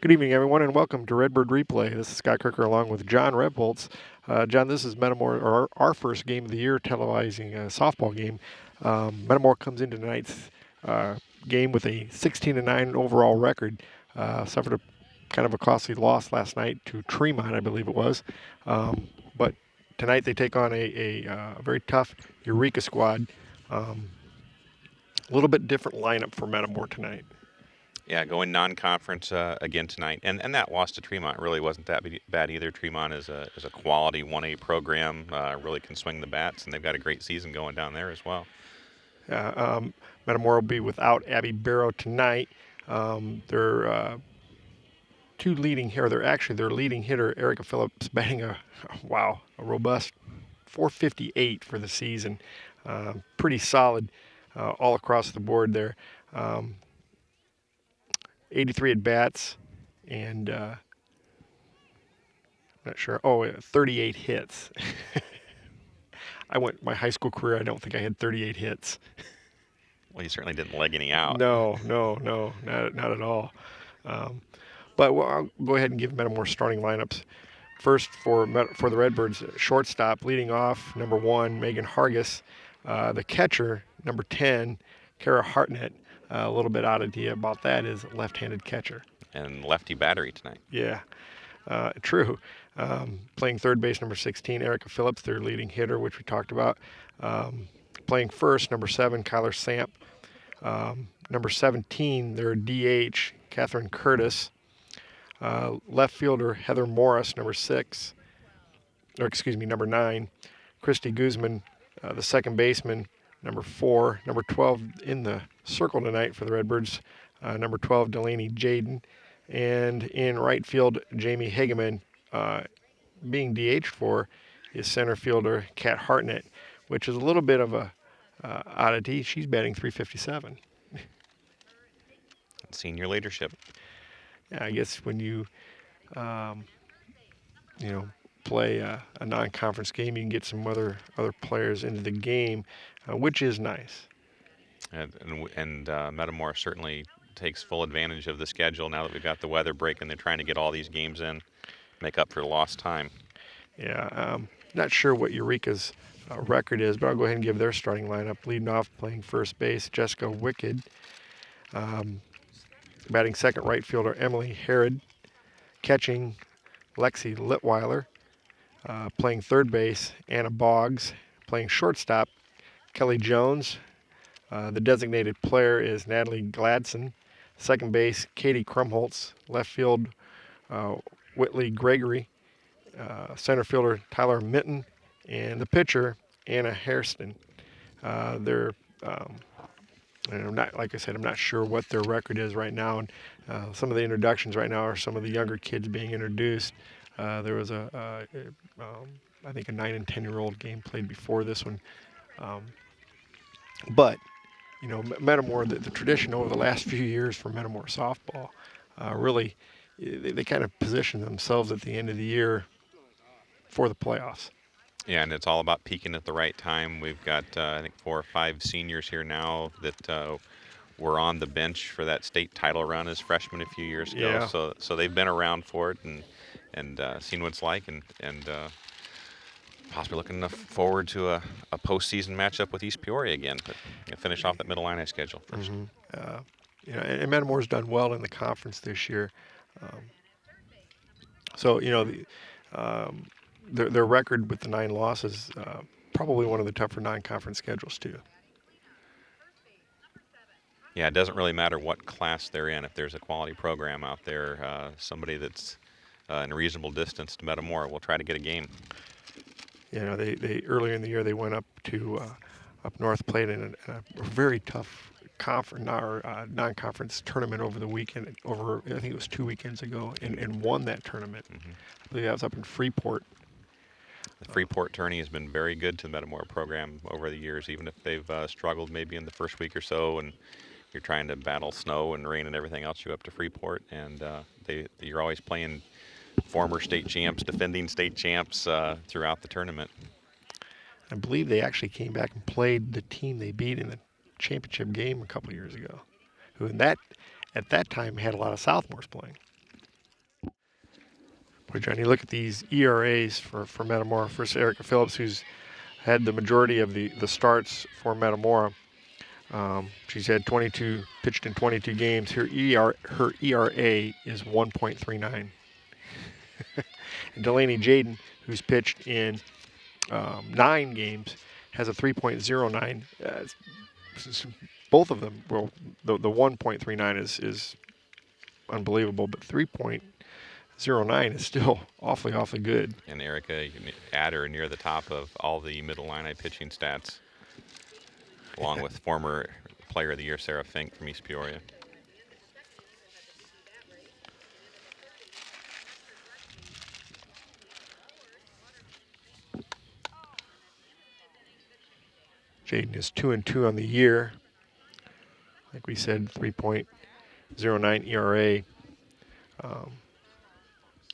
Good evening, everyone, and welcome to Redbird Replay. This is Scott Kirker along with John Rebholz. John, this is Metamora, or our first game of the year, televising a softball game. Metamora comes into tonight's game with a 16-9 overall record. Suffered a kind of a costly loss last night to Tremont, I believe it was. But tonight they take on a very tough Eureka squad. A little bit different lineup for Metamora tonight. Yeah, going non-conference again tonight, and that loss to Tremont really wasn't that bad either. Tremont is a quality 1A program, really can swing the bats, and they've got a great season going down there as well. Metamora will be without Abby Barrow tonight. Their leading hitter, Eureka Phillips, batting a robust 458 for the season. Pretty solid all across the board there. 83 at bats, and I'm not sure. 38 hits. My high school career, I don't think I had 38 hits. Well, you certainly didn't leg any out. No, not at all. But I'll go ahead and give Metamora starting lineups. First for the Redbirds, shortstop, leading off, number 1, Megan Hargis. The catcher, number 10, Kara Hartnett. A little bit oddity about that is left-handed catcher. And lefty battery tonight. Yeah, true. Playing third base, number 16, Eureka Phillips, their leading hitter, which we talked about. Playing first, number 7, Kyler Samp. Number 17, their DH, Catherine Curtis. Left fielder, Heather Morris, number 9. Christy Guzman, the second baseman, number 4. Number 12 in the circle tonight for the Redbirds, number 12, Delaney Jaden. And in right field, Jamie Hageman, being DH for is center fielder Kat Hartnett, which is a little bit of a oddity. She's batting .357. Senior leadership. Yeah, I guess when you, play a non-conference game, you can get some other players into the game, which is nice. And Metamora certainly takes full advantage of the schedule now that we've got the weather break and they're trying to get all these games in, make up for lost time. Yeah, not sure what Eureka's record is, but I'll go ahead and give their starting lineup. Leading off, playing first base, Jessica Wicked. Batting second, right fielder Emily Herod. Catching, Lexi Litweiler. Playing third base, Anna Boggs. Playing shortstop, Kelly Jones. The designated player is Natalie Gladson. Second base, Katie Krumholtz. Left field, Whitley Gregory. Center fielder, Tyler Mitten. And the pitcher, Anna Hairston. I'm not sure what their record is right now. And some of the introductions right now are some of the younger kids being introduced. There was I think a 9 and 10-year-old game played before this one. But Metamora, the tradition over the last few years for Metamora softball, really, they kind of position themselves at the end of the year for the playoffs. Yeah, and it's all about peaking at the right time. We've got, I think, 4 or 5 seniors here now that were on the bench for that state title run as freshmen a few years ago. Yeah. So they've been around for it and seen what it's like and possibly looking forward to a postseason matchup with East Peoria again. But finish off that Middle Illini schedule first. Mm-hmm. And Metamora's done well in the conference this year. Their record with the 9 losses, probably one of the tougher non-conference schedules too. Yeah, it doesn't really matter what class they're in. If there's a quality program out there, somebody that's in a reasonable distance to Metamora will try to get a game. They earlier in the year they went up to up north, played in a very tough non-conference tournament over the weekend. I think it was 2 weekends ago, and won that tournament. Mm-hmm. I believe that was up in Freeport. The Freeport tourney has been very good to the Metamora program over the years, even if they've struggled maybe in the first week or so, and you're trying to battle snow and rain and everything else. You up to Freeport, and you're always playing former state champs, defending state champs throughout the tournament. I believe they actually came back and played the team they beat in the championship game a couple of years ago, who at that time had a lot of sophomores playing. Boy, Johnny, look at these ERAs for Metamora. First, Erica Phillips, who's had the majority of the starts for Metamora. She's had 22, pitched in 22 games. Her ERA is 1.39. And Delaney Jaden, who's pitched in 9 games, has a 3.09. Both of them, well, the 1.39 is unbelievable, but 3.09 is still awfully good. And Erica, you can add her near the top of all the middle lineup pitching stats, along with former Player of the Year Sarah Fink from East Peoria. Jaden is 2-2 on the year. Like we said, 3.09 ERA.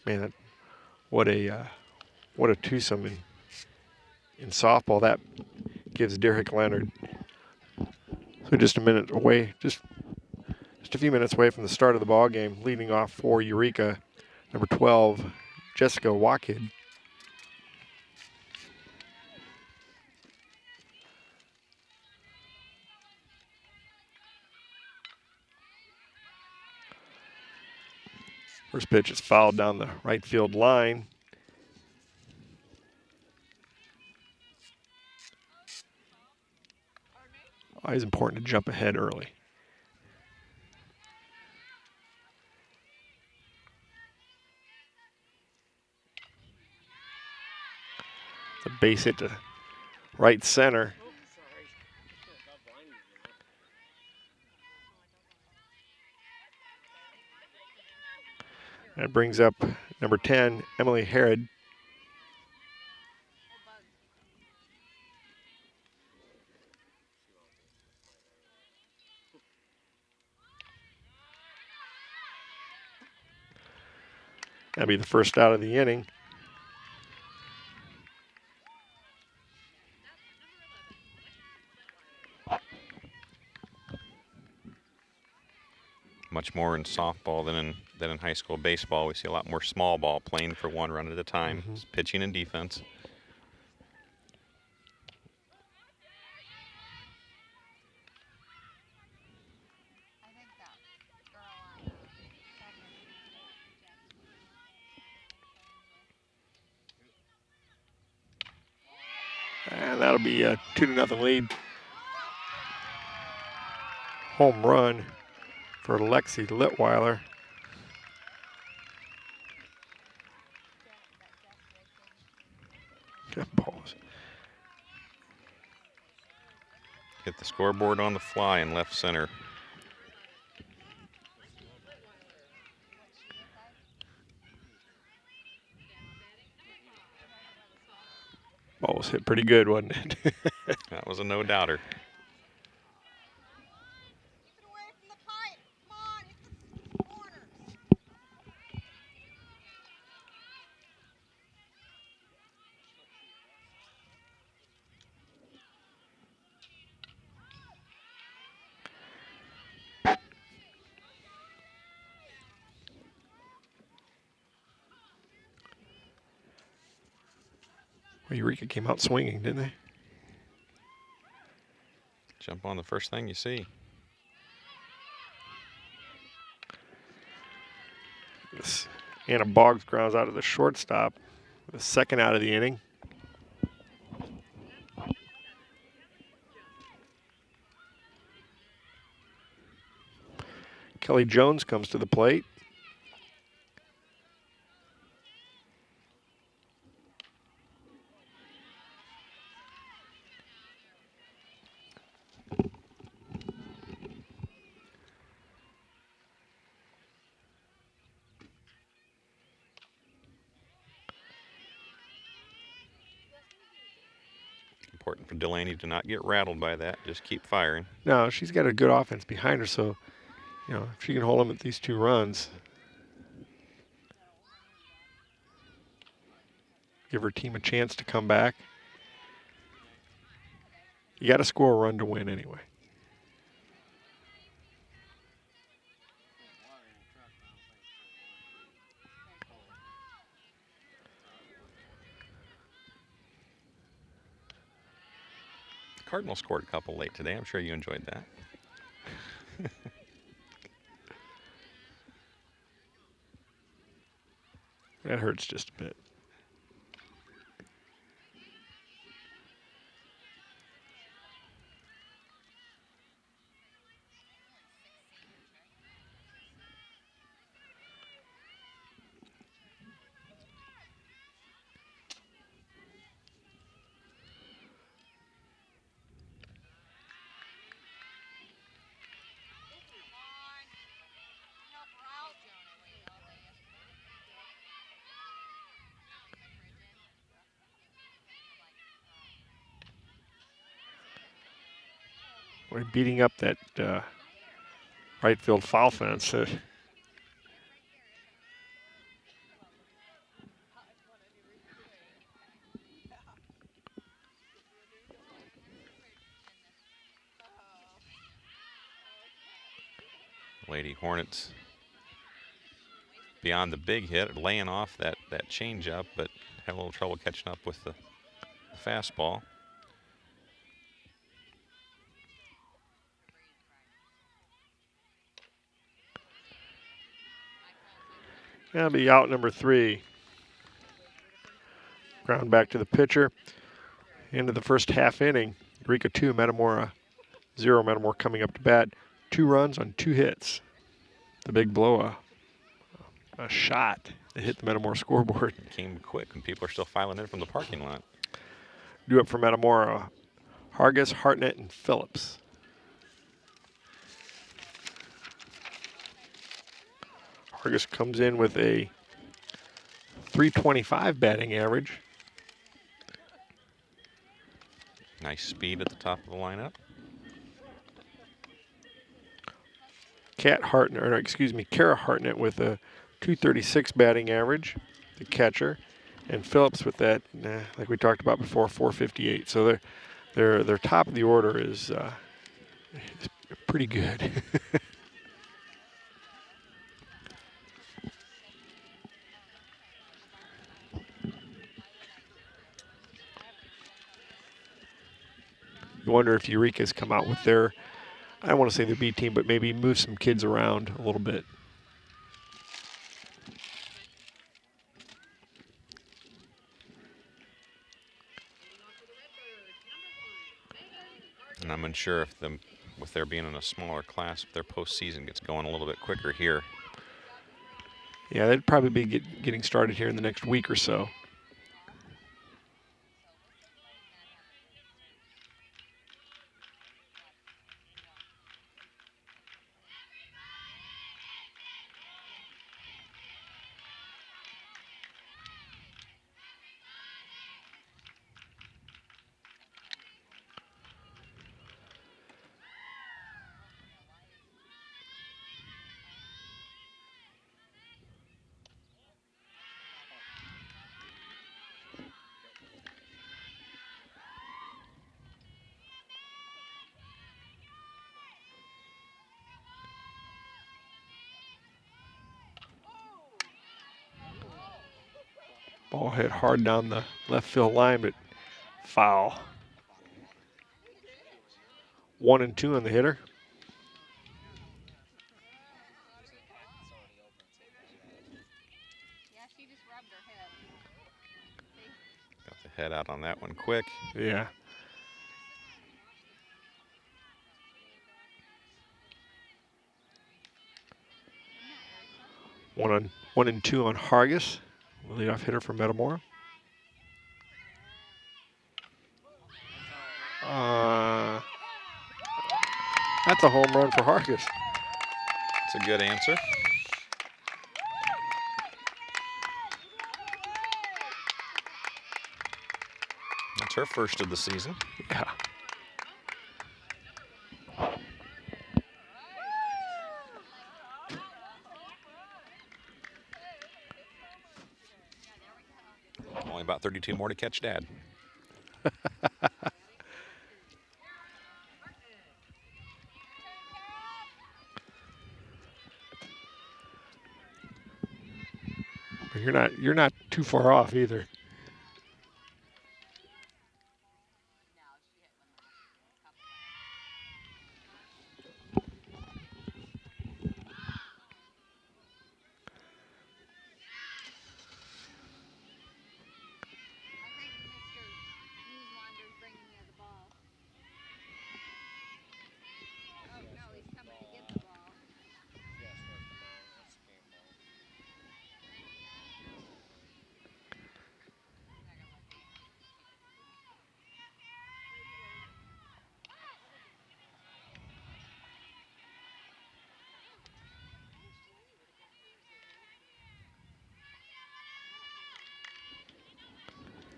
Man, what a twosome in softball. That gives Derek Leonard. So just a minute away, just a few minutes away from the start of the ball game. Leading off for Eureka, number 12, Jessica Walkid. First pitch is fouled down the right field line. Always important to jump ahead early. It's a base hit to right center. That brings up number 10, Emily Herod. That'll be the first out of the inning. Much more in softball than in high school baseball. We see a lot more small ball, playing for one run at a time, pitching and defense. And that'll be a 2-0 lead. Home run for Lexi Litweiler. Good balls. Hit the scoreboard on the fly in left center. Ball was hit pretty good, wasn't it? That was a no-doubter. Well, Eureka came out swinging, didn't they? Jump on the first thing you see. This Anna Boggs grounds out of the shortstop. The second out of the inning. Kelly Jones comes to the plate. Important for Delaney to not get rattled by that. Just keep firing. No, she's got a good offense behind her, so, you know, if she can hold them at these 2 runs, give her team a chance to come back. You got to score a run to win anyway. Cardinals scored a couple late today. I'm sure you enjoyed that. That hurts just a bit. We're beating up that right field foul fence. Lady Hornets beyond the big hit, laying off that changeup, but had a little trouble catching up with the fastball. That'll be out number 3. Ground back to the pitcher. Into the first half inning. Eureka 2, Metamora 0. Metamora coming up to bat. 2 runs on 2 hits. The big blow, a shot that hit the Metamora scoreboard. Came quick when people are still filing in from the parking lot. Due up for Metamora, Hargis, Hartnett, and Phillips. Hargis comes in with a .325 batting average. Nice speed at the top of the lineup. Kara Hartnett with a .236 batting average, the catcher, and Phillips with that, like we talked about before, .458. So their top of the order is pretty good. You wonder if Eureka's come out with their, I don't want to say their B team, but maybe move some kids around a little bit. And I'm unsure if with there being in a smaller class, if their postseason gets going a little bit quicker here. Yeah, they'd probably be getting started here in the next week or so. Ball hit hard down the left field line, but foul. 1-2 on the hitter. Got the head out on that one quick. Yeah. One and two on Hargis, leadoff hitter for Metamora. That's a home run for Hargis. It's a good answer. That's her first of the season. Yeah. Only about 32 more to catch Dad. But you're not too far off either.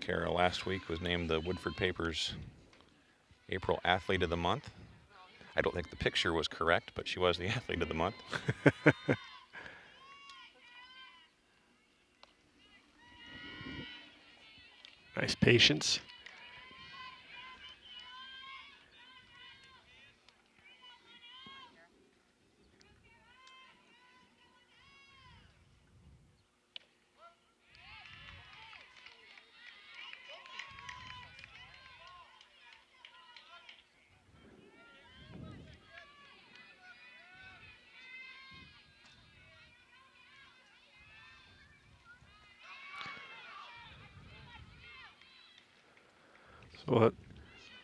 Kara last week was named the Woodford Papers April Athlete of the Month. I don't think the picture was correct, but she was the Athlete of the Month. Nice patience. So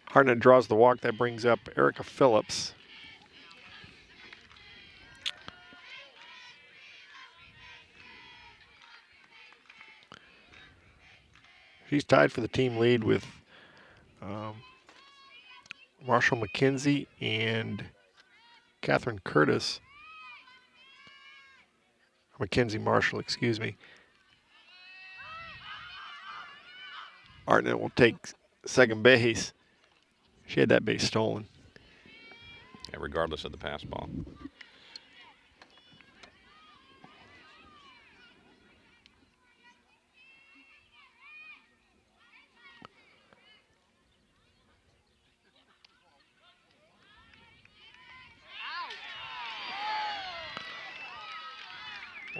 Hartnett draws the walk. That brings up Erica Phillips. She's tied for the team lead with Marshall McKenzie and Catherine Curtis. Mackenzie Marshall, excuse me. Hartnett will take second base. She had that base stolen. Yeah, regardless of the pass ball.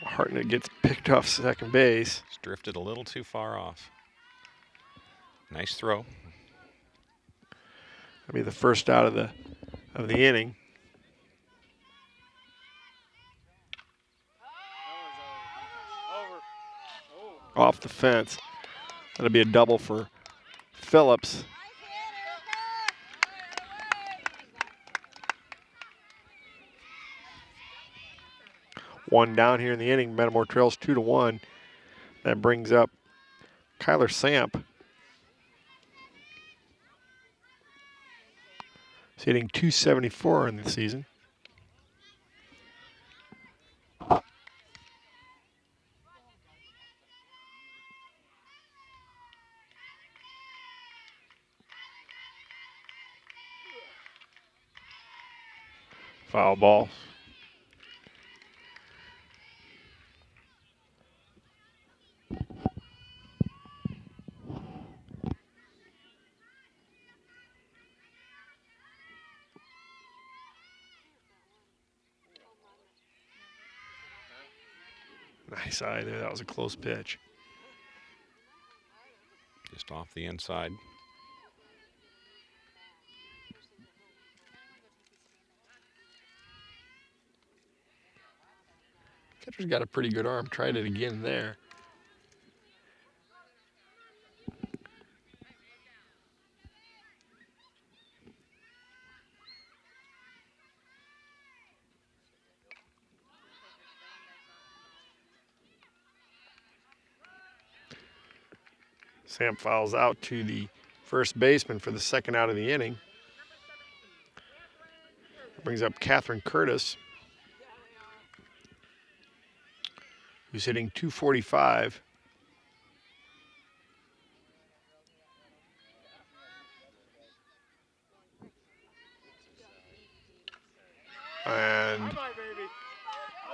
Hartnett gets picked off second base. It's drifted a little too far off. Nice throw. That'll be the first out of the inning. Off the fence. That'll be a double for Phillips. One down here in the inning. Metamora trails 2-1. That brings up Kyler Samp. He's hitting .274 in the season. Foul ball. Nice eye there. That was a close pitch. Just off the inside. Catcher's got a pretty good arm. Tried it again there. Sam fouls out to the first baseman for the second out of the inning. Brings up Catherine Curtis, who's hitting .245. And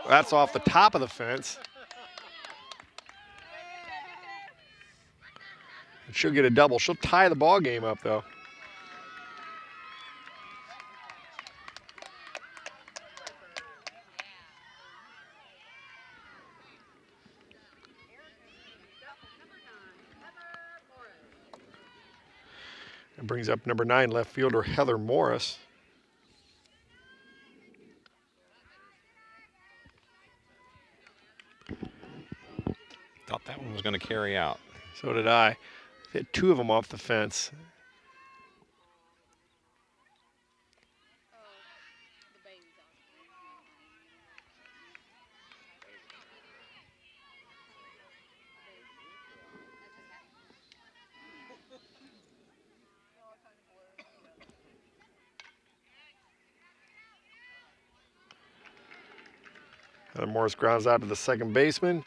that's off the top of the fence. And she'll get a double. She'll tie the ball game up, though. And brings up number 9 left fielder Heather Morris. Thought that one was going to carry out. So did I. Hit 2 of them off the fence. Heather Morris grounds out to the second baseman.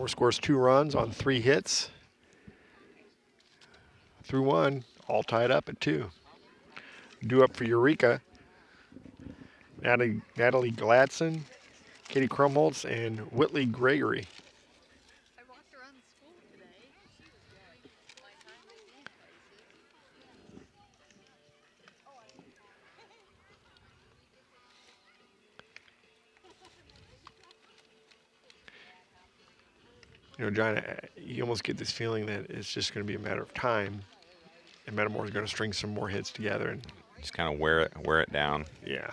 Metamora scores 2 runs on 3 hits. Through 1, all tied up at 2. Due up for Eureka, Natalie Gladson, Katie Krumholtz, and Whitley Gregory. You know, John, you almost get this feeling that it's just going to be a matter of time, and Metamora's going to string some more hits together and just kind of wear it down. Yeah.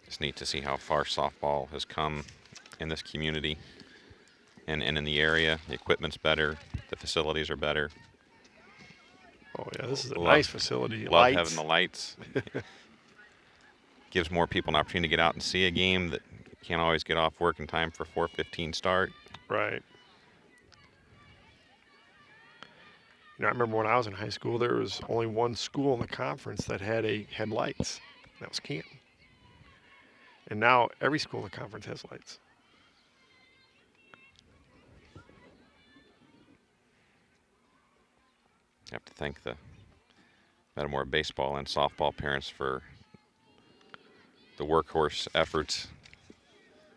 It's neat to see how far softball has come in this community and in the area. The equipment's better. The facilities are better. Oh, yeah, this is a nice facility. Love having the lights. Gives more people an opportunity to get out and see a game that can't always get off work in time for 4:15 start. Right. You know, I remember when I was in high school, there was only one school in the conference that had lights. That was Canton. And now every school in the conference has lights. I have to thank the Metamora baseball and softball parents for the workhorse efforts.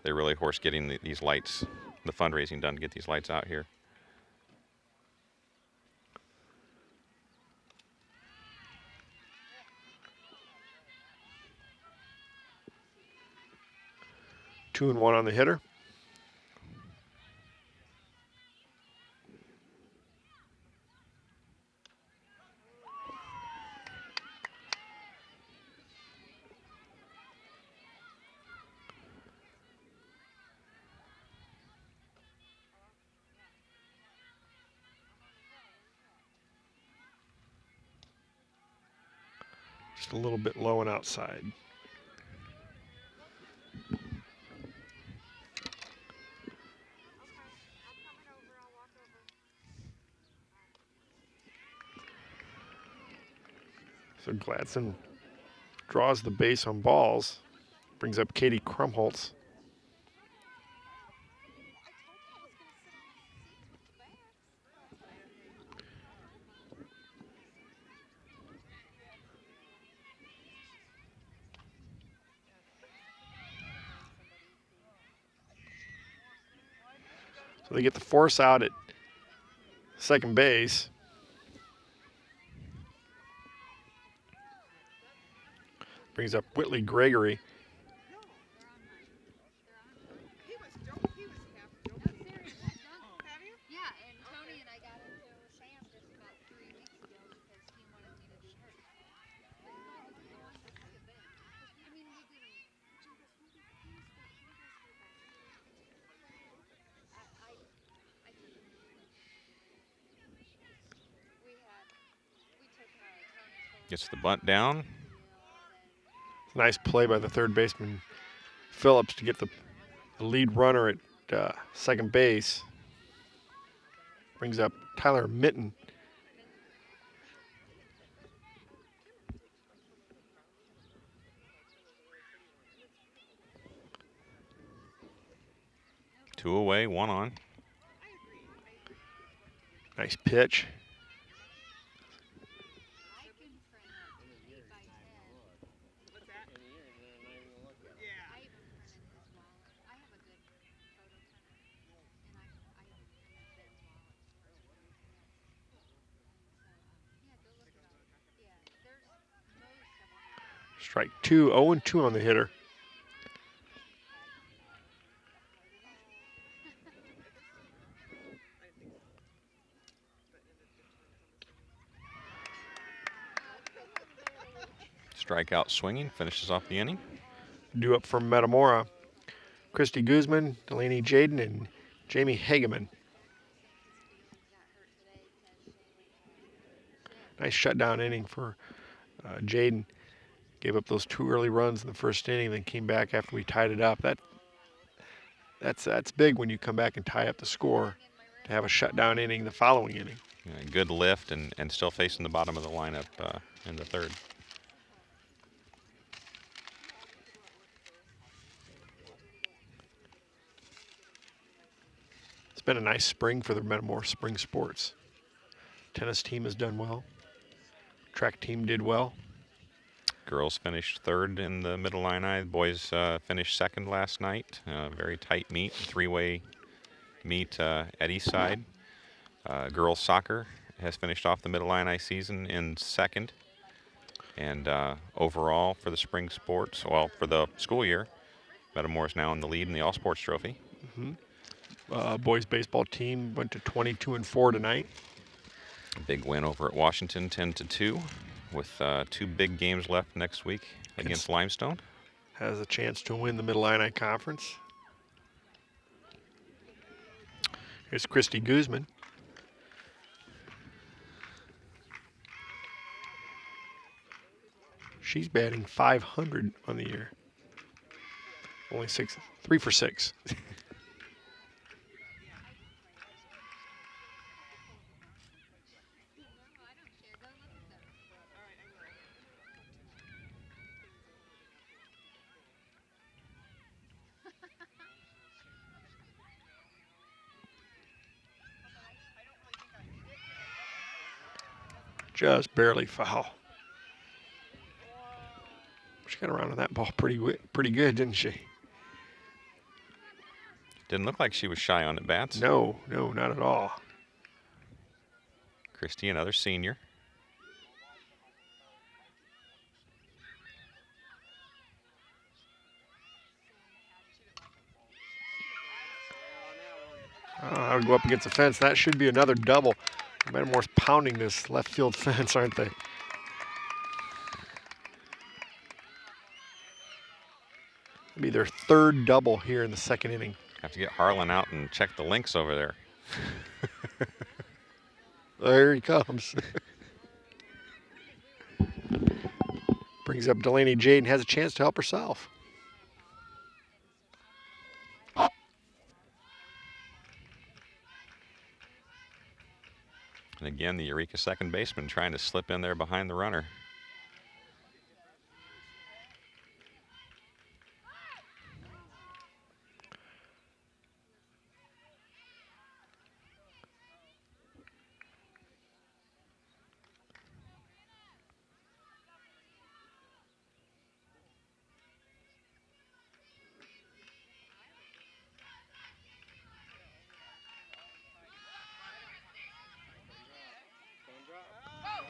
They really horse getting these lights, the fundraising done to get these lights out here. Two and one on the hitter. Just a little bit low and outside. So Gladson draws the base on balls, brings up Katie Krumholtz. So they get the force out at second base. Brings up Whitley Gregory. Gets the bunt down. Nice play by the third baseman Phillips to get the lead runner at second base. Brings up Tyler Mitten. Two away, one on. Nice pitch. Strike two, 0-2 on the hitter. Strikeout swinging, finishes off the inning. Due up from Metamora, Christy Guzman, Delaney Jaden, and Jamie Hageman. Nice shutdown inning for Jaden. Gave up those 2 early runs in the first inning, then came back after we tied it up. That That's big when you come back and tie up the score to have a shutdown inning the following inning. Yeah, good lift and still facing the bottom of the lineup in the third. It's been a nice spring for the Metamora spring sports. Tennis team has done well. Track team did well. Girls finished third in the Middle Illini. Boys finished second last night. Very tight meet, three-way meet at Eastside. Girls soccer has finished off the Middle Illini season in second. And overall for the spring sports, well, for the school year, Metamora is now in the lead in the All Sports Trophy. Boys baseball team went to 22-4 tonight. A big win over at Washington, 10-2, with 2 big games left next week against Limestone. Has a chance to win the Middle Illini Conference. Here's Christy Guzman. She's batting .500 on the year. Only 3 for 6. Just barely foul. She got around on that ball pretty good, didn't she? Didn't look like she was shy on at bats. No, not at all. Christy, another senior. I'll go up against the fence. That should be another double. Metamora's pounding this left field fence, aren't they? It'll be their third double here in the second inning. Have to get Harlan out and check the links over there. There he comes. Brings up Delaney Jade and has a chance to help herself. And again, the Eureka second baseman trying to slip in there behind the runner.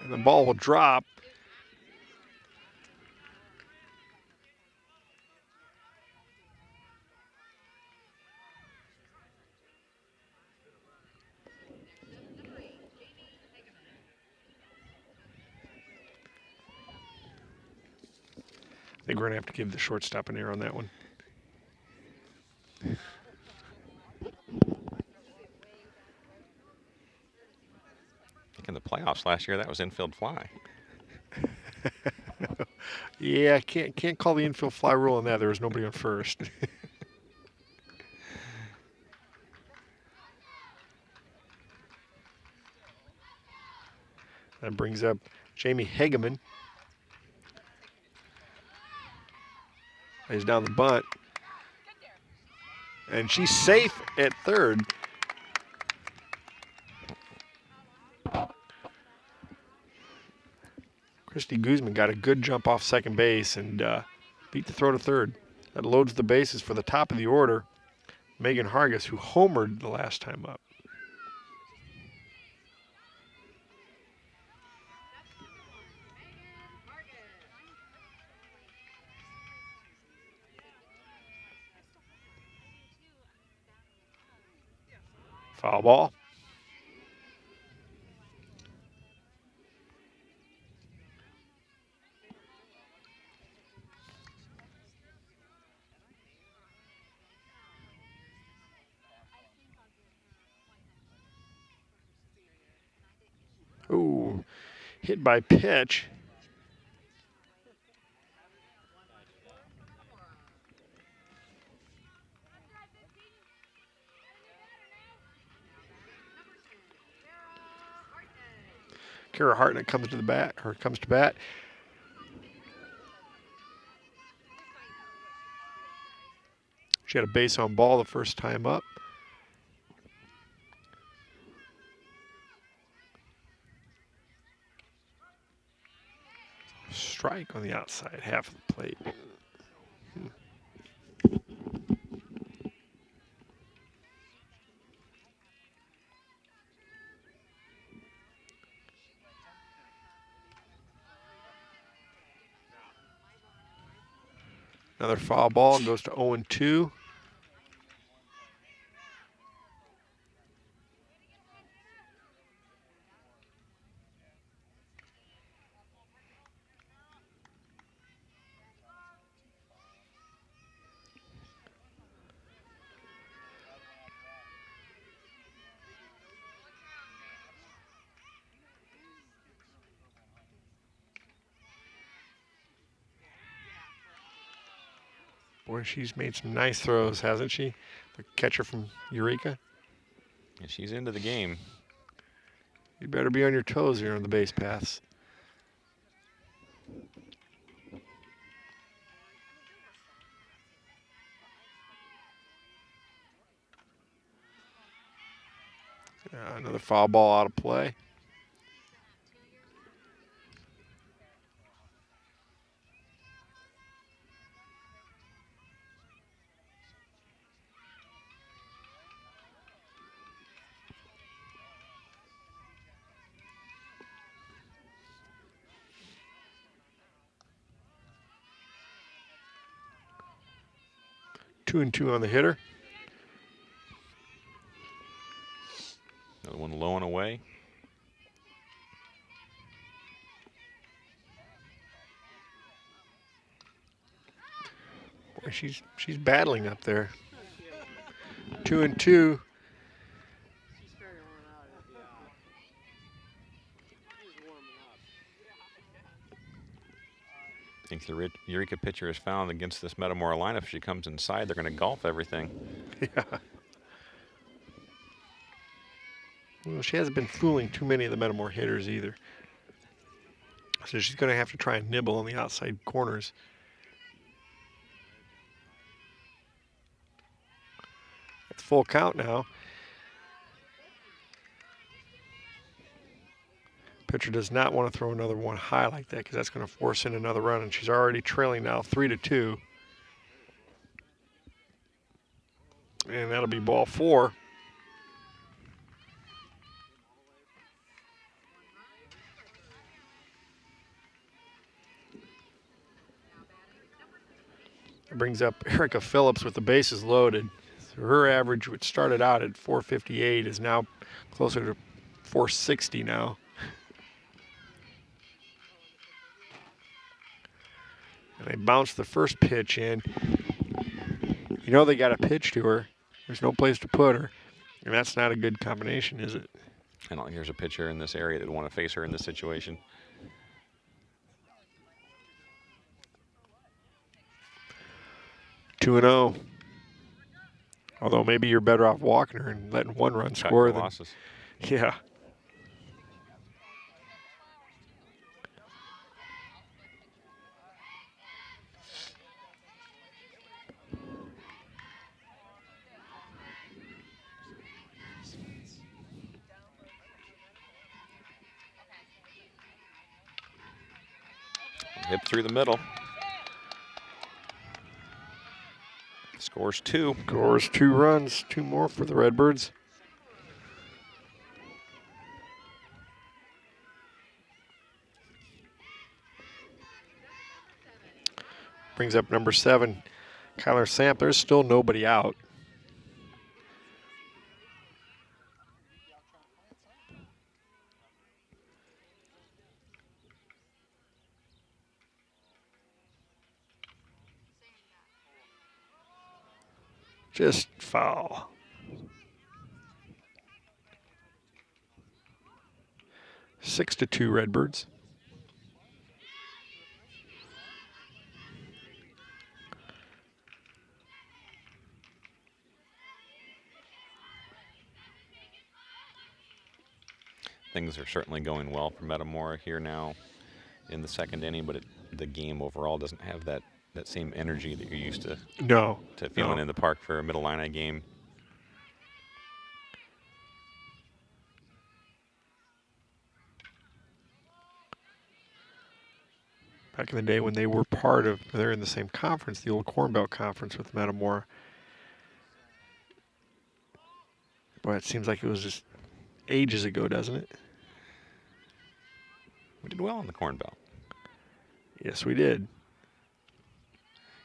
And the ball will drop. I think we're going to have to give the shortstop an error on that one. I think in the playoffs last year, that was infield fly. Yeah, can't call the infield fly rule on that. There was nobody on first. That brings up Jamie Hageman. Lays down the bunt. And she's safe at third. Christy Guzman got a good jump off second base and beat the throw to third. That loads the bases for the top of the order. Megan Hargis, who homered the last time up. Foul ball. Ooh, hit by pitch. Kara Hartnett comes to bat. She had a base on ball the first time up. Strike on the outside half of the plate. Another foul ball, goes to 0-2. Boy, she's made some nice throws, hasn't she? The catcher from Eureka. And she's into the game. You better be on your toes here on the base paths. Another foul ball out of play. 2-2 on the hitter. Another one low and away. Boy, she's battling up there. 2-2. I think the Eureka pitcher has found against this Metamora lineup, if she comes inside, they're going to golf everything. Yeah. Well, she hasn't been fooling too many of the Metamora hitters either. So she's going to have to try and nibble on the outside corners. It's full count now. Pitcher does not want to throw another one high like that because that's going to force in another run, and she's already trailing now 3-2. And that'll be ball 4. It brings up Erica Phillips with the bases loaded. So her average, which started out at 458, is now closer to 460 now. And they bounced the first pitch in. You know they got to pitch to her. There's no place to put her. And that's not a good combination, is it? I don't think there's a pitcher in this area that would want to face her in this situation. 2-0. Although maybe you're better off walking her and letting one run score than losses. Yeah. Hip through the middle. Scores 2. Scores 2 runs, 2 more for the Redbirds. Brings up number 7, Kyler Samp. There's still nobody out. Just foul. Six to 2 Redbirds. things are certainly going well for Metamora here now in the second inning, but the game overall doesn't have that same energy that you're used to feeling in the park for a Middle Illini game. Back in the day when they're in the same conference, the old Corn Belt Conference with Metamora. Boy, it seems like it was just ages ago, doesn't it? We did well in the Corn Belt. Yes, we did.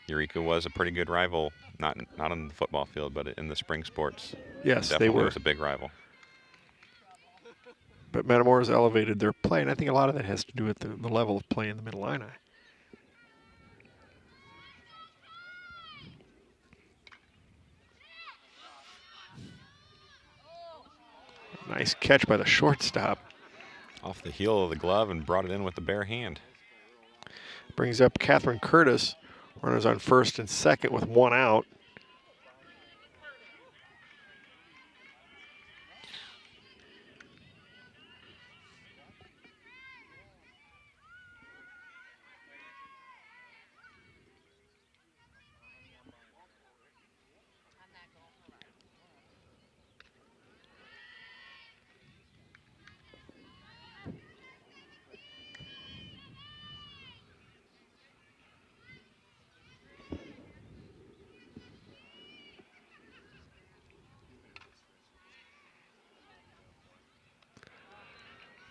Eureka was a pretty good rival, not on the football field, but in the spring sports. Yes, definitely they were. Was a big rival. But Metamora's elevated their play, and I think a lot of that has to do with the level of play in the Middle Illini. Nice catch by the shortstop. Off the heel of the glove and brought it in with the bare hand. Brings up Catherine Curtis. Runners on first and second with 1 out.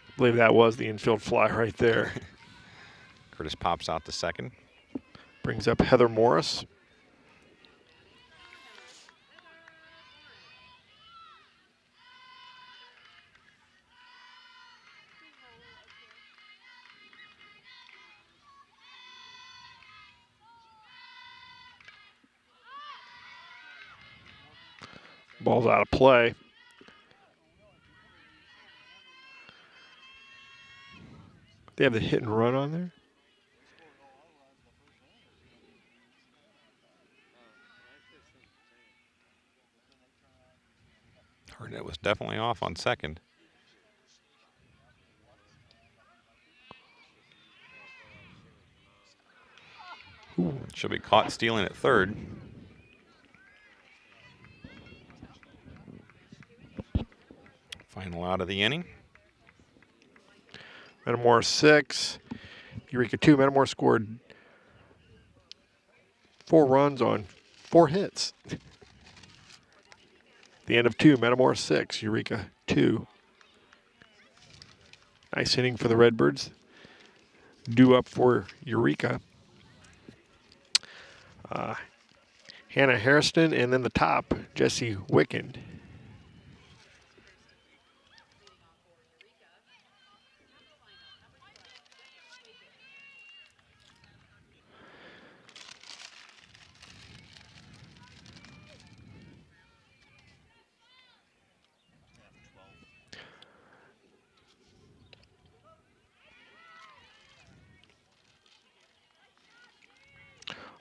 I believe that was the infield fly right there. Curtis pops out to second. Brings up Heather Morris. Ball's out of play. They have the hit and run on there. Harnett was definitely off on second. Ooh. Should be caught stealing at third. Final out of the inning. Metamora 6, Eureka 2. Metamora scored 4 runs on 4 hits. The end of 2, Metamora 6, Eureka 2. Nice inning for the Redbirds. Due up for Eureka. Hannah Hairston, and then the top, Jessie Wickend.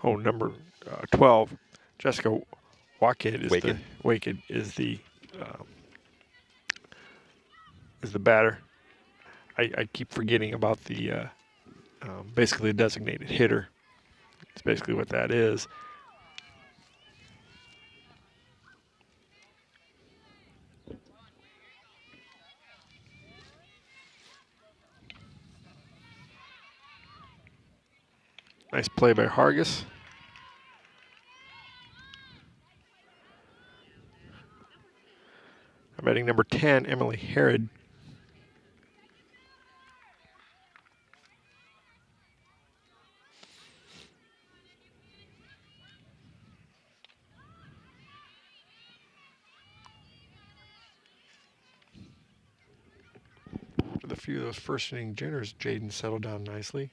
Oh, number 12, Jessica Waked is the batter. I keep forgetting about the basically a designated hitter. It's basically what that is. Nice play by Hargis. Batting number 10, Emily Herod. With a few of those first inning jitters, Jaden settled down nicely.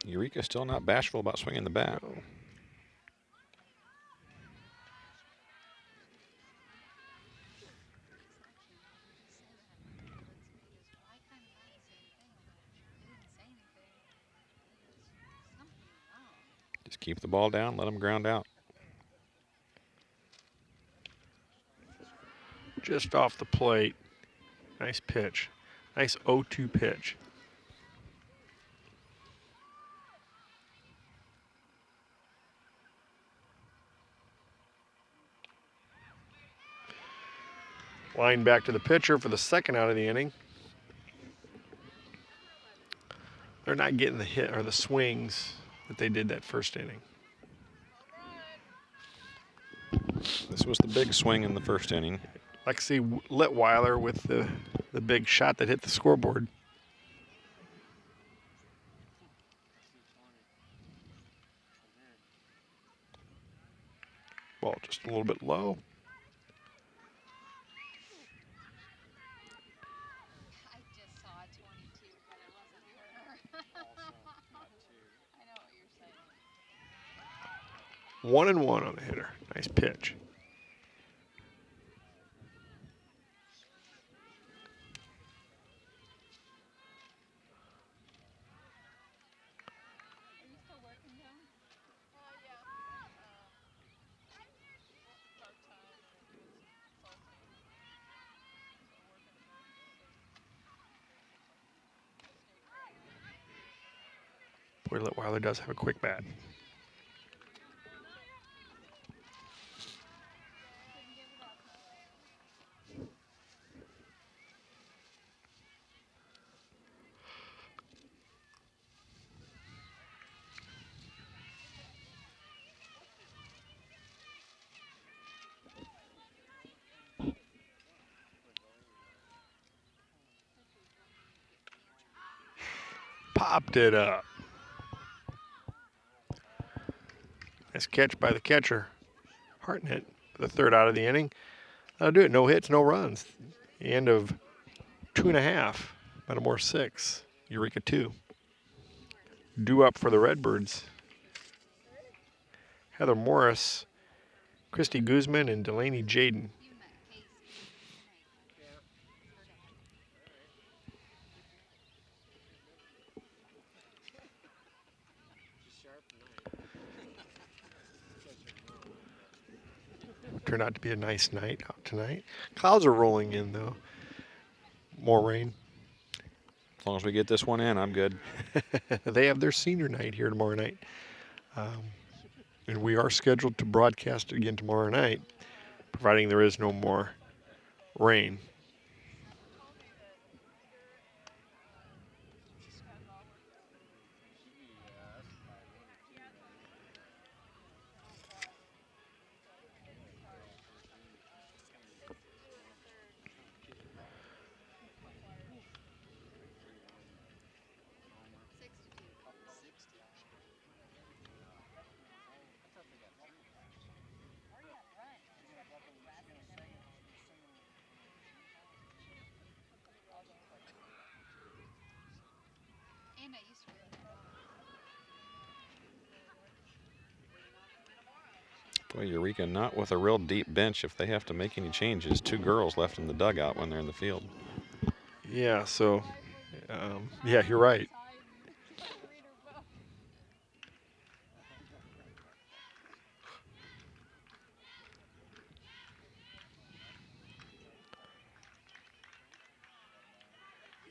Eureka still not bashful about swinging the bat. No. Just keep the ball down, let them ground out. just off the plate. Nice pitch. Nice 0-2 pitch. Line back to the pitcher for the second out of the inning. They're not getting the hit or the swings that they did that first inning. This was the big swing in the first inning. Like to see Litweiler with the big shot that hit the scoreboard. Ball just a little bit low. I just saw 22, but it wasn't her. I know what you're saying. 1-1 on the hitter. Nice pitch. Are you still working, John? Yeah. Part-time and doing some consulting. Boy, Litweiler does have a quick bat. Popped it up. Nice catch by the catcher. Hartnett, the third out of the inning. That'll do it. No hits, no runs. The end of 2.5. Metamora 6. Eureka 2. Due up for the Redbirds. Heather Morris, Christy Guzman, and Delaney Jaden. Turned out to be a nice night out tonight. Clouds are rolling in, though. More rain. As long as we get this one in, I'm good. They have their senior night here tomorrow night. And we are scheduled to broadcast again tomorrow night, providing there is no more rain. And I used to work. Boy, Eureka not with a real deep bench if they have to make any changes. 2 girls left in the dugout when they're in the field. Yeah, so, yeah, you're right.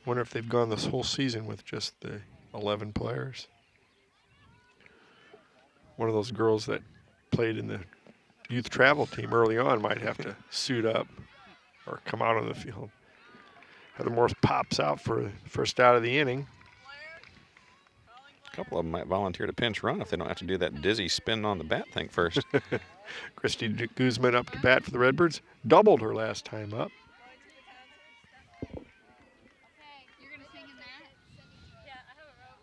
Wonder if they've gone this whole season with just the 11 players. One of those girls that played in the youth travel team early on might have to suit up or come out on the field. Heather Morris pops out for the first out of the inning. A couple of them might volunteer to pinch run if they don't have to do that dizzy spin on the bat thing first. Christy Guzman up to bat for the Redbirds. Doubled her last time up. Okay, you're gonna sing in that? Yeah, I have a rope.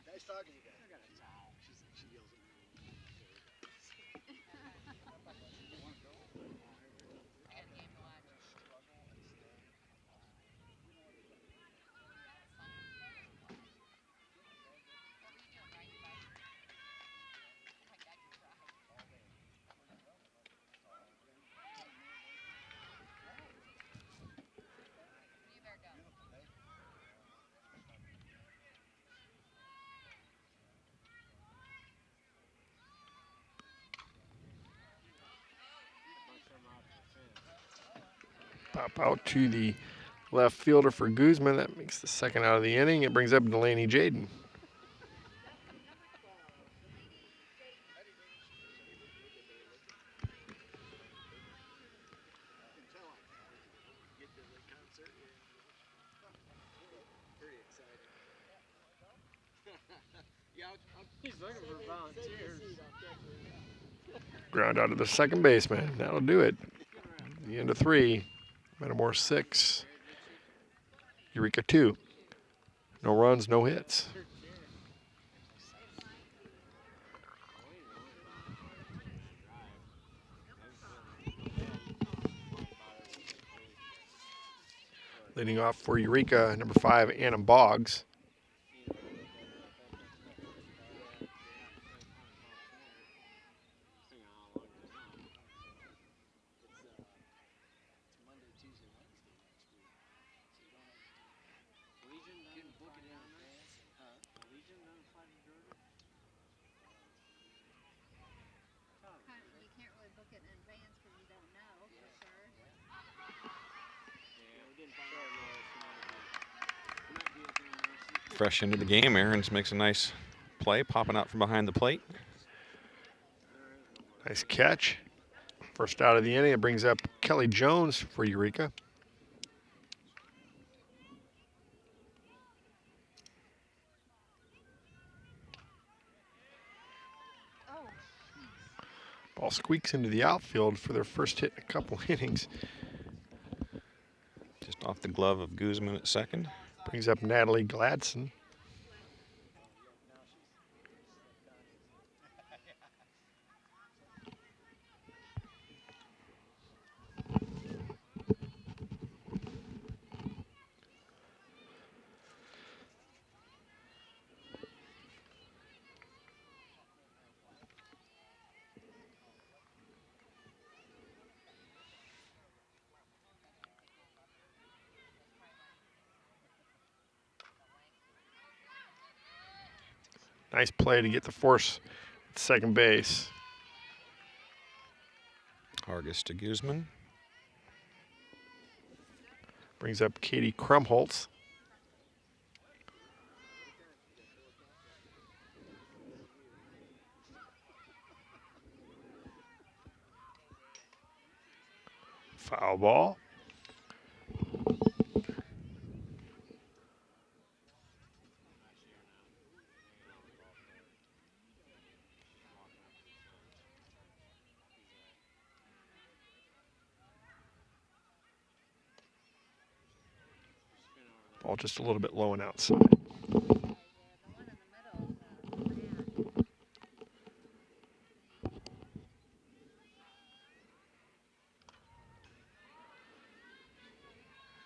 Nice talking to you guys. She yells at me. Pop out to the left fielder for Guzman. That makes the second out of the inning. It brings up Delaney Jaden. He's looking for volunteers. Ground out to the second baseman. That'll do it. The end of 3. Metamora 6. Eureka 2. No runs, no hits. Leading off for Eureka, number 5, Anna Boggs. You can't really book it in advance because you don't know for sure. Fresh into the game, Aarons makes a nice play, popping out from behind the plate. Nice catch. First out of the inning, it brings up Kelly Jones for Eureka. Oh, Ball squeaks into the outfield for their first hit in a couple innings. Just off the glove of Guzman at second. Brings up Natalie Gladson. Nice play to get the force at second base. Hargis to Guzman. Brings up Katie Krumholtz. Foul ball. Ball just a little bit low and outside. the one in the middle is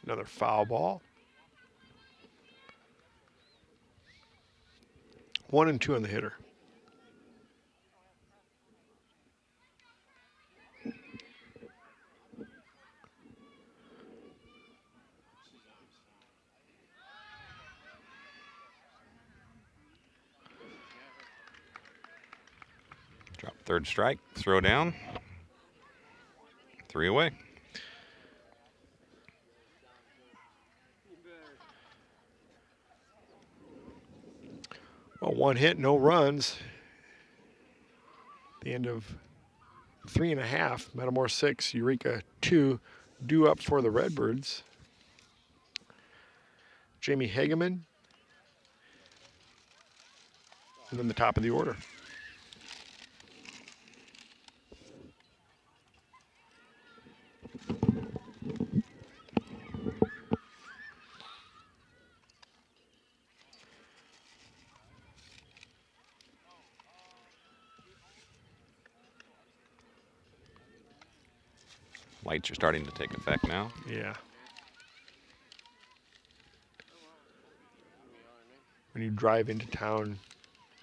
the Another foul ball. 1 and 2 on the hitter. Drop third strike, throw down. 3 away. Well, 1 hit, no runs. The end of 3.5. Metamora 6, Eureka 2. Due up for the Redbirds. Jamie Hageman. And then the top of the order. Lights are starting to take effect now. Yeah. When you drive into town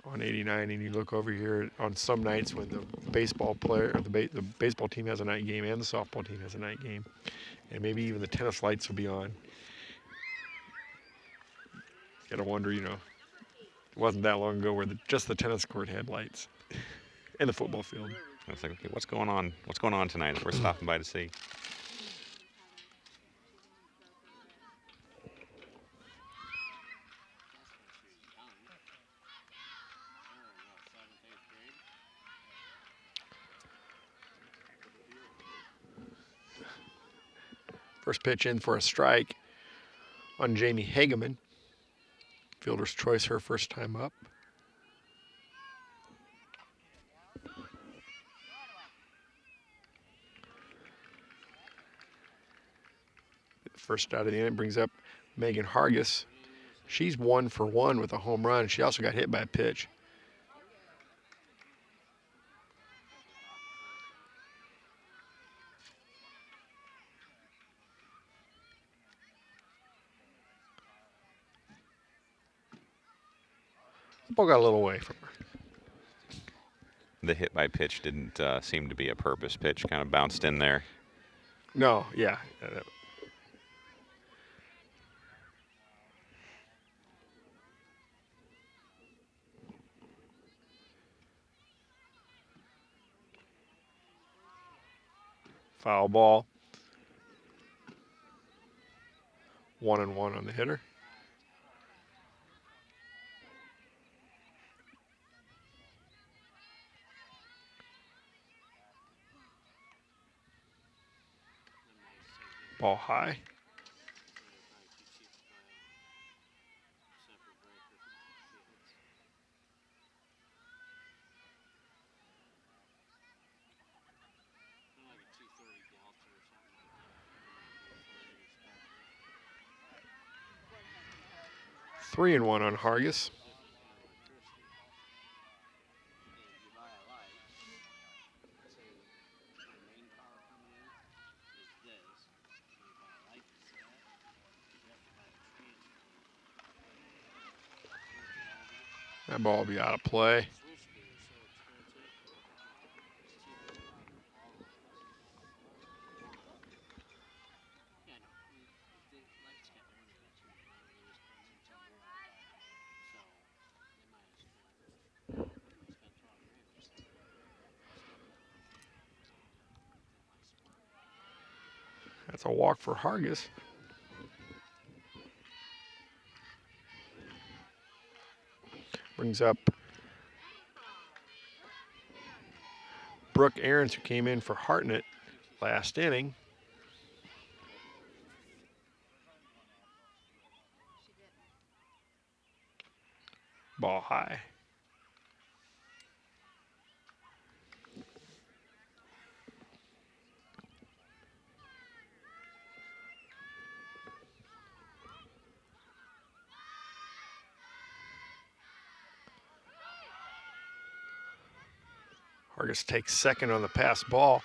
on 89 and you look over here on some nights when the baseball player or the baseball team has a night game and the softball team has a night game, and maybe even the tennis lights will be on. You gotta wonder, you know, it wasn't that long ago where just the tennis court had lights and the football field. I was like, okay, what's going on? What's going on tonight? We're stopping by to see. First pitch in for a strike on Jamie Hageman. Fielder's choice, her first time up. First out of the inning brings up Megan Hargis. She's 1 for 1 with a home run. She also got hit by a pitch. The ball got a little away from her. The hit by pitch didn't seem to be a purpose pitch, kind of bounced in there. No, yeah. Foul ball. 1-1 on the hitter. Ball high. Three and one on Hargis. That ball will be out of play. That's a walk for Hargis. Brings up Brooke Ahrens, who came in for Hartnett last inning. Ball high. Hargis takes second on the pass ball.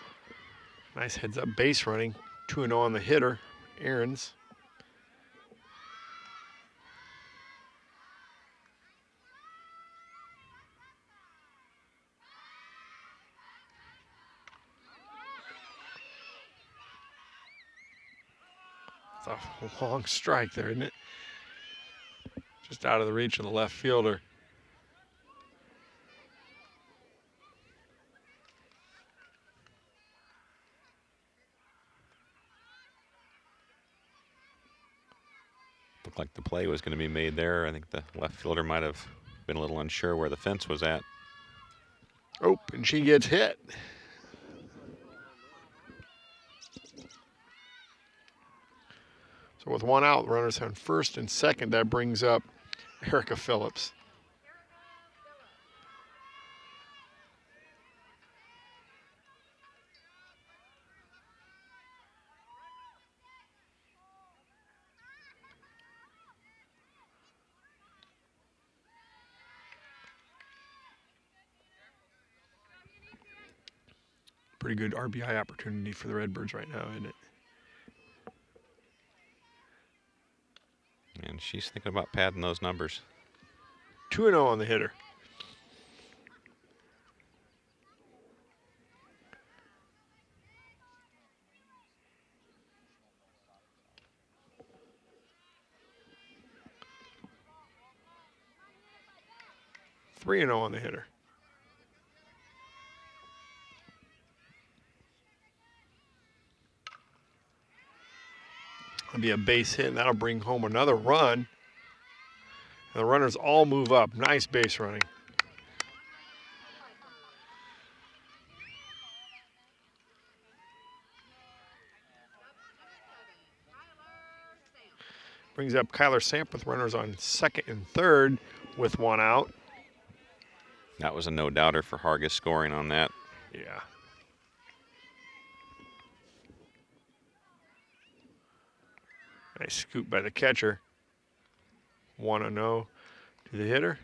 Nice heads up base running. 2-0 on the hitter, Ahrens. It's a long strike there, isn't it? Just out of the reach of the left fielder. Looked like the play was going to be made there. I think the left fielder might have been a little unsure where the fence was at. Oh, and she gets hit. So with one out, runners on first and second. That brings up Erica Phillips. Pretty good RBI opportunity for the Redbirds right now, isn't it? And she's thinking about padding those numbers. 2-0 on the hitter. Three and 0 on the hitter. That'll be a base hit, and that'll bring home another run. And the runners all move up. Nice base running. Brings up Kyler Samp with runners on second and third with one out. That was a no-doubter for Hargis scoring on that. Yeah. Nice scoop by the catcher. 1-0 to the hitter.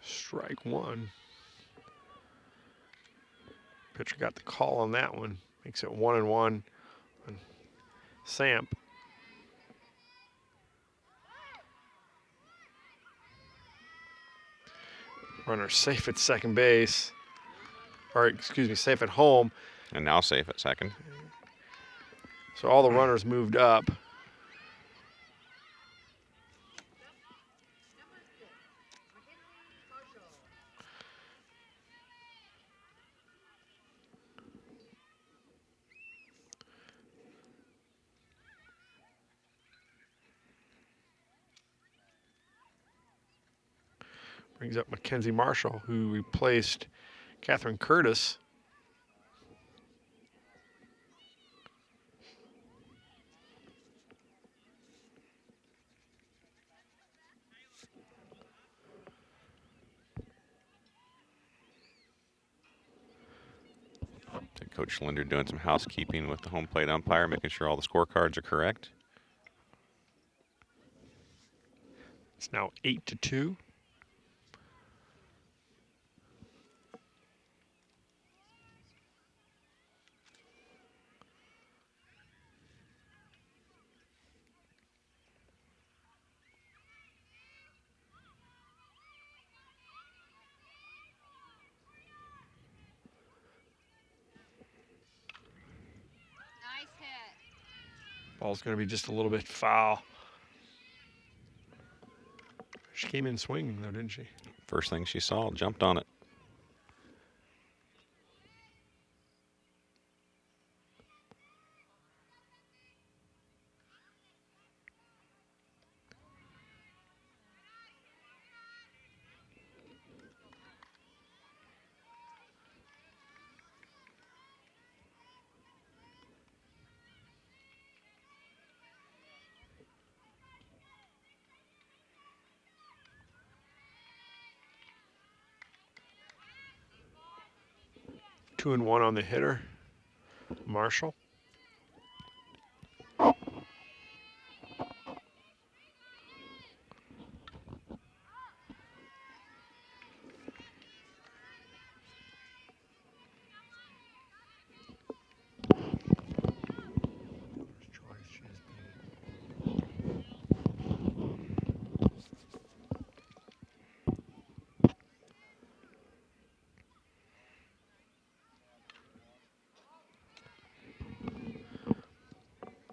Strike one. Pitcher got the call on that one. Makes it 1-1 on Samp. Runner safe at second base. Or, excuse me, safe at home. And now safe at second. So all the runners moved up. Brings up Mackenzie Marshall, who replaced Catherine Curtis. Coach Linder doing some housekeeping with the home plate umpire, making sure all the scorecards are correct. It's now 8-2. Nice hit. Ball's going to be just a little bit foul. She came in swinging, though, didn't she? First thing she saw, jumped on it. Two and one on the hitter, Marshall.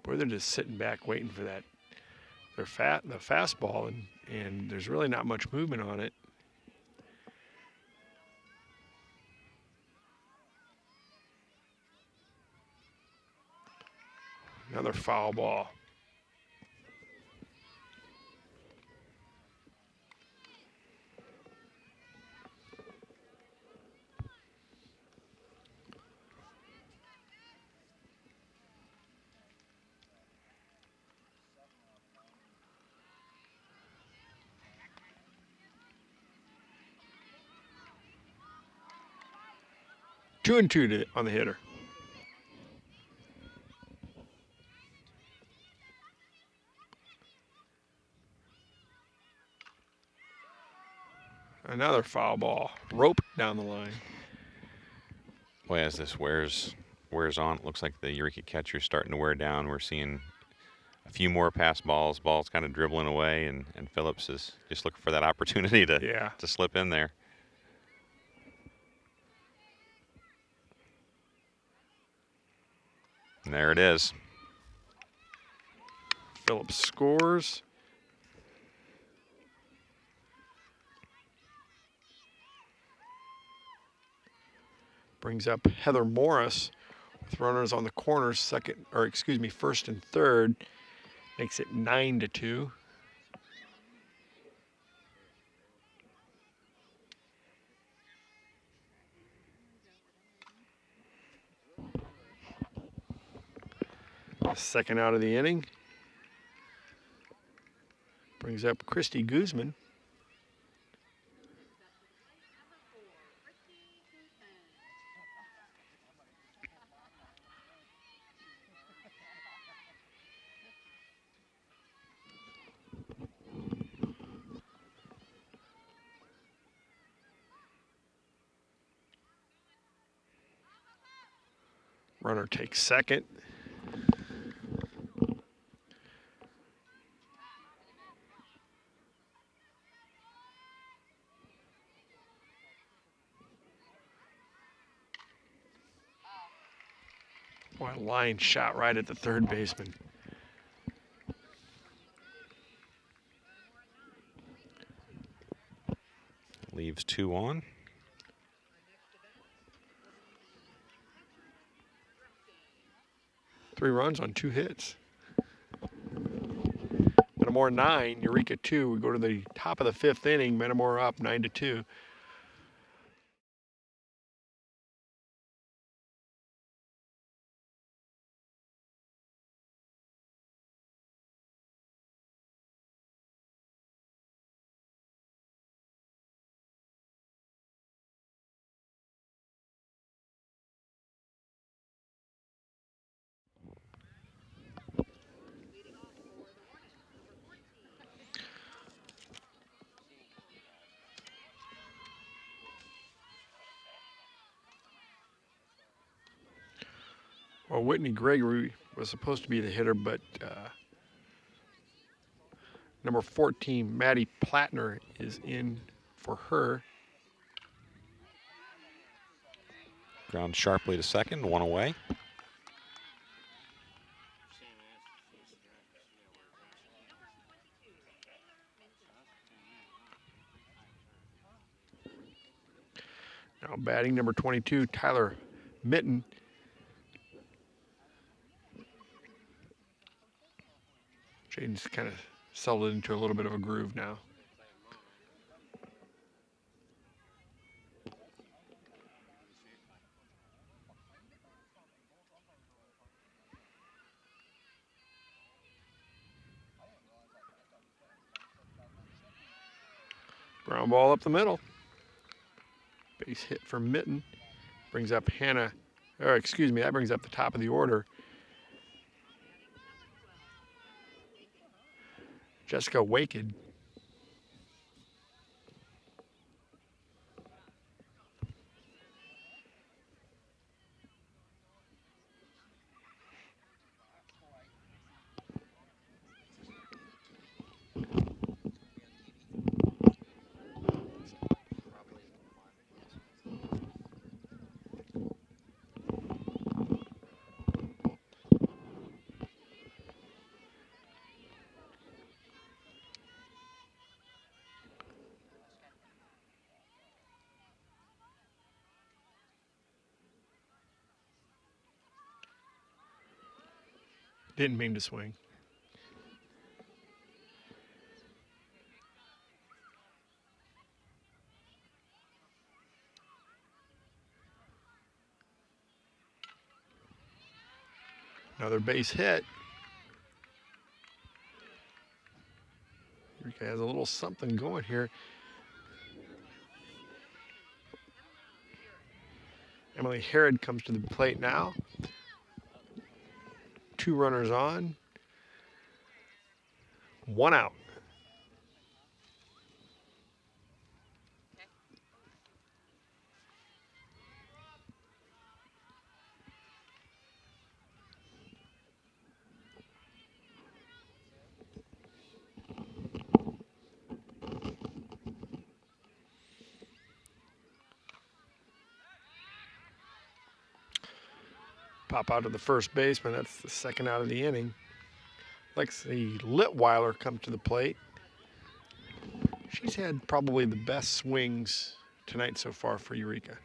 Boy, they're just sitting back waiting for that. The fastball, and there's really not much movement on it. Another foul ball. Two and two on the hitter. Another foul ball. Rope down the line. Boy, as this wears on, it looks like the Eureka catcher's starting to wear down. We're seeing a few more pass balls kind of dribbling away, and Phillips is just looking for that opportunity to slip in there. And there it is. Phillips scores. Brings up Heather Morris with runners on the corners, first and third. Makes it 9-2. Second out of the inning. Brings up Christy Guzman. Runner takes second. Boy, a line shot right at the third baseman. Leaves 2 on. Three runs on 2 hits. Metamora 9, Eureka 2. We go to the top of the 5th inning. Metamora up 9-2. Well, Whitney Gregory was supposed to be the hitter, but number 14, Maddie Plattner, is in for her. Ground sharply to second, 1 away. Now batting number 22, Tyler Mitten. Jaden's kind of settled into a little bit of a groove now. Ground ball up the middle. Base hit for Mitten. Brings up Hannah, or excuse me, that brings up the top of the order. Jessica Waked. Didn't mean to swing. Another base hit. Eureka has a little something going here. Emily Herod comes to the plate now. 2 runners on. 1 out. Pop out to the first baseman. That's the second out of the inning. Lexi Litweiler comes to the plate. She's had probably the best swings tonight so far for Eureka.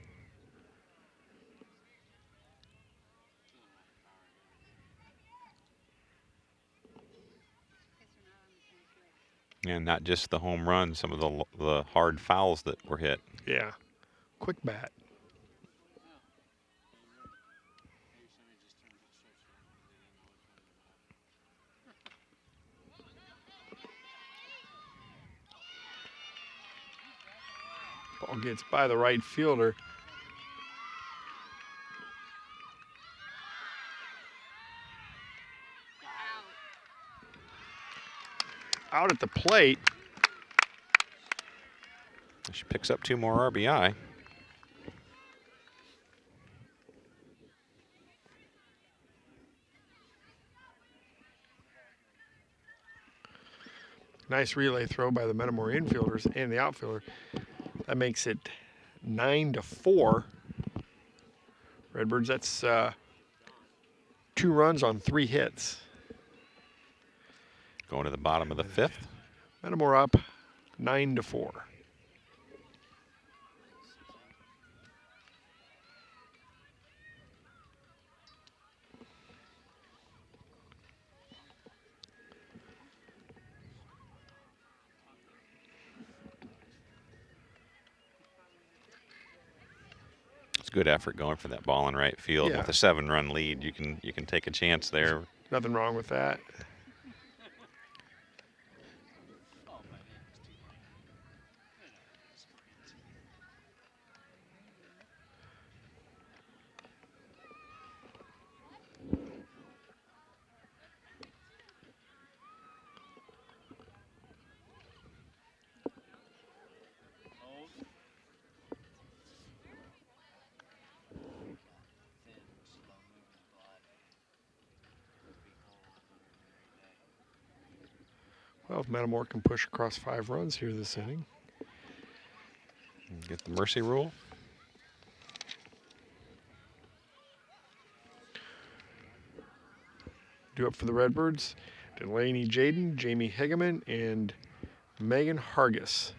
And not just the home run, some of the hard fouls that were hit. Yeah. Quick bat. Ball gets by the right fielder. Out at the plate. She picks up 2 more RBI. Nice relay throw by the Metamora infielders and the outfielder. That makes it 9-4. Redbirds, that's 2 runs on 3 hits. Going to the bottom of the 5th. Metamora up 9-4. It's a good effort going for that ball in right field. Yeah. With a 7-run lead, you can take a chance there. Nothing wrong with that. Well, if Metamora can push across 5 runs here this inning. Get the mercy rule. Due up for the Redbirds, Delaney Jaden, Jamie Hegeman, and Megan Hargis.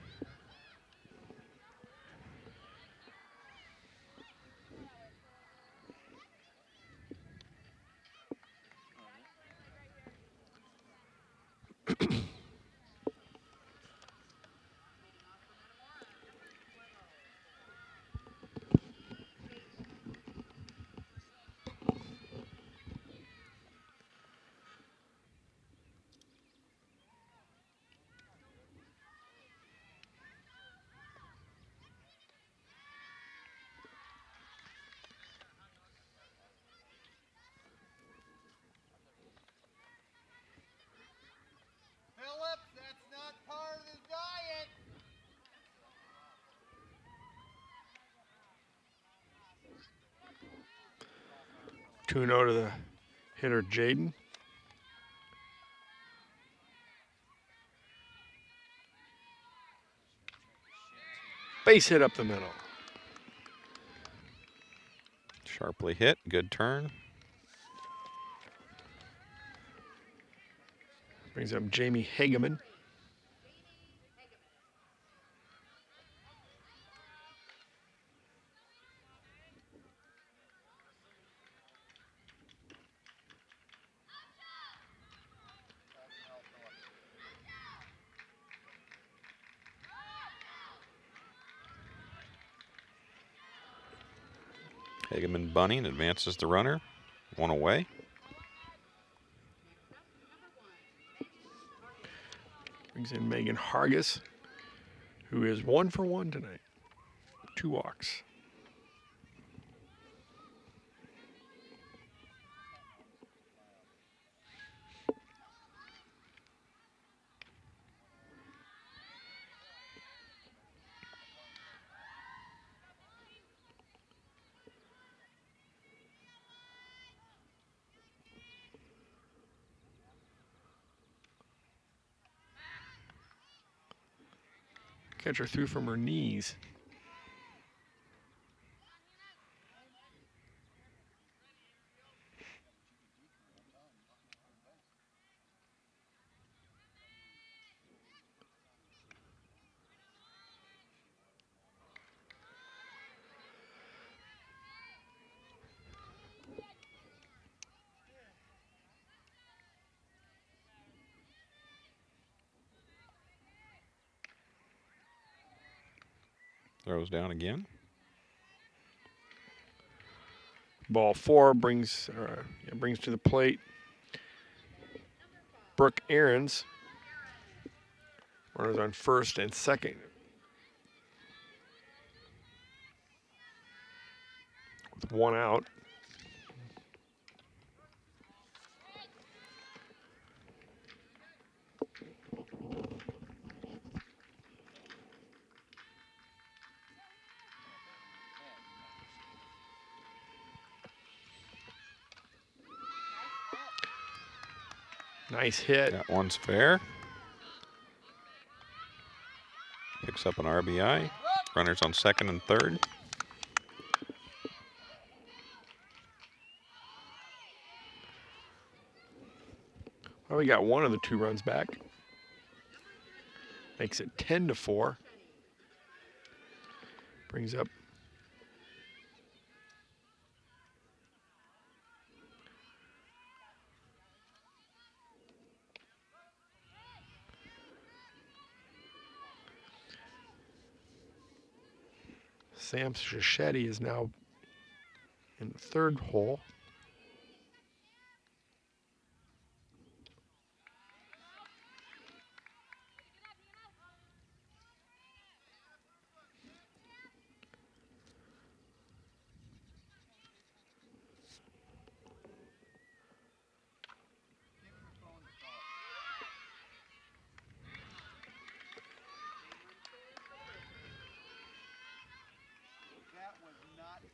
Phillips, that's not part of the diet. 2-0 to the hitter Jaden. Base hit up the middle. Sharply hit. Good turn. Brings up Jamie Hageman. Hageman bunting advances the runner. 1 away. Brings in Megan Hargis, who is 1 for 1 tonight. 2 walks. Catcher threw from her knees. Throws down again. Ball 4 brings to the plate Brooke Aarons. Runners on first and second. 1 out. Nice hit. That one's fair. Picks up an RBI. Runners on second and third. Well, we got one of the 2 runs back. Makes it 10-4. Brings up Sam Scischetti is now in the 3rd hole.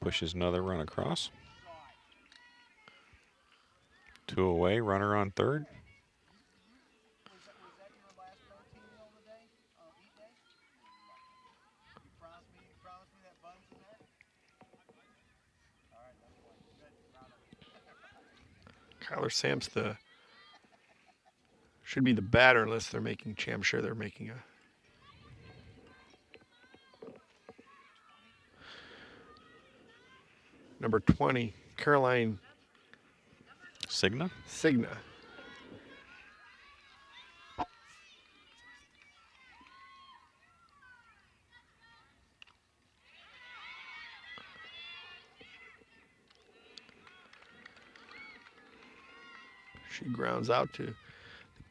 Pushes another run across. 2 away, runner on third. Was that your last protein meal today? Eat day? You promised me that bun's in there? All right, that's fine. Good. Proud of you. Kyler Samps should be the batter unless they're making I'm sure they're making a number 20, Caroline Signa. She grounds out to the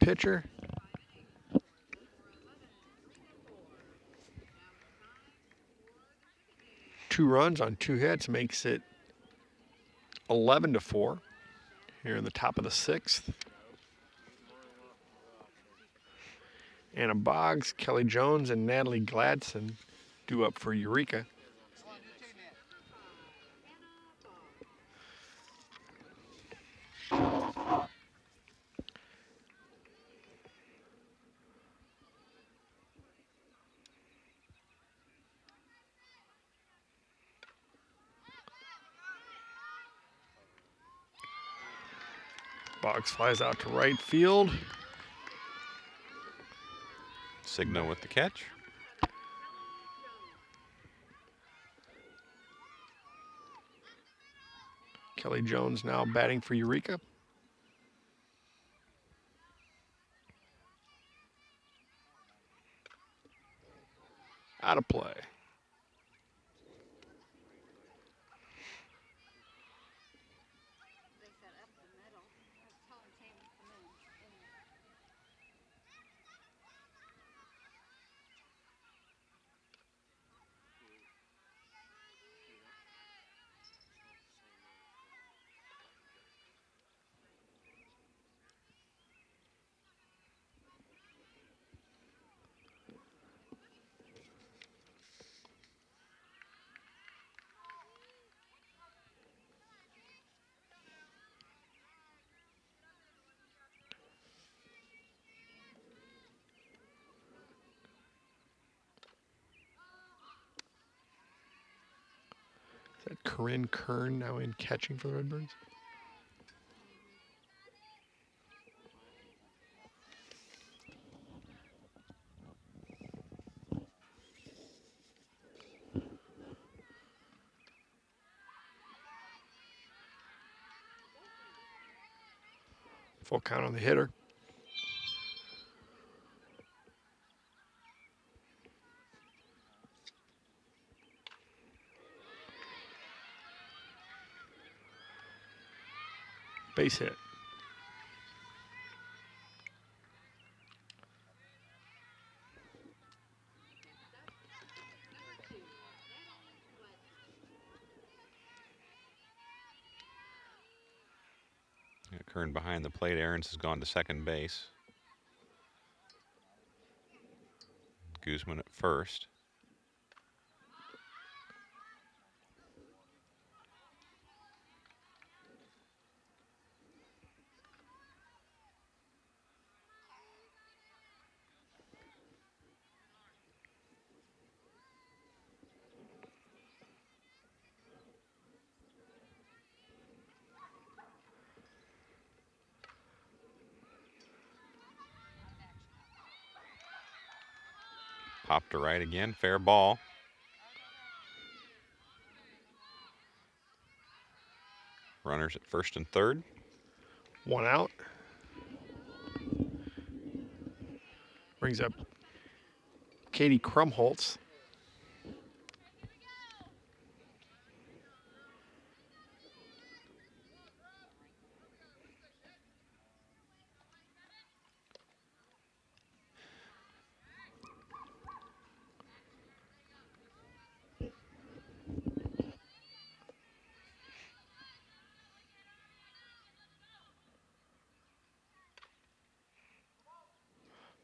pitcher. Two runs on 2 hits makes it 11-4 here in the top of the 6th. Anna Boggs, Kelly Jones, and Natalie Gladson due up for Eureka. Boggs flies out to right field. Signa with the catch. Kelly Jones now batting for Eureka. Out of play. They set up the middle. I was telling Tammy to come in. Is that Corinne Kern now in catching for the Redbirds? Full count on the hitter. Base hit. Turn behind the plate. Aarons has gone to second base. Guzman at first. Popped to right again. Fair ball. Runners at first and third. 1 out. Brings up Katie Krumholtz.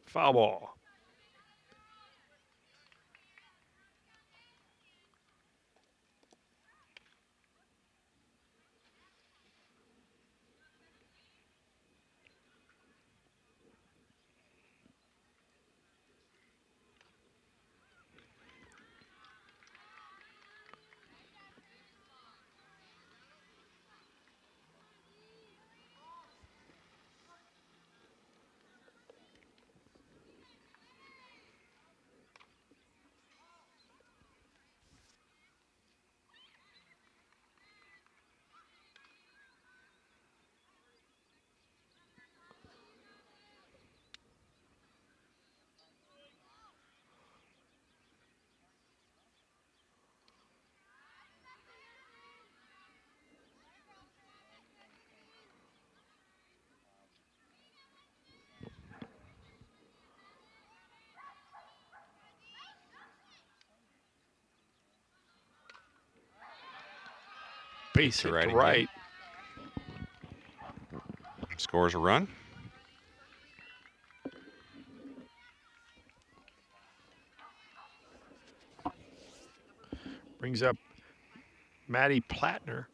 Foul ball. Base hit to right. Scores a run. Brings up Maddie Plattner.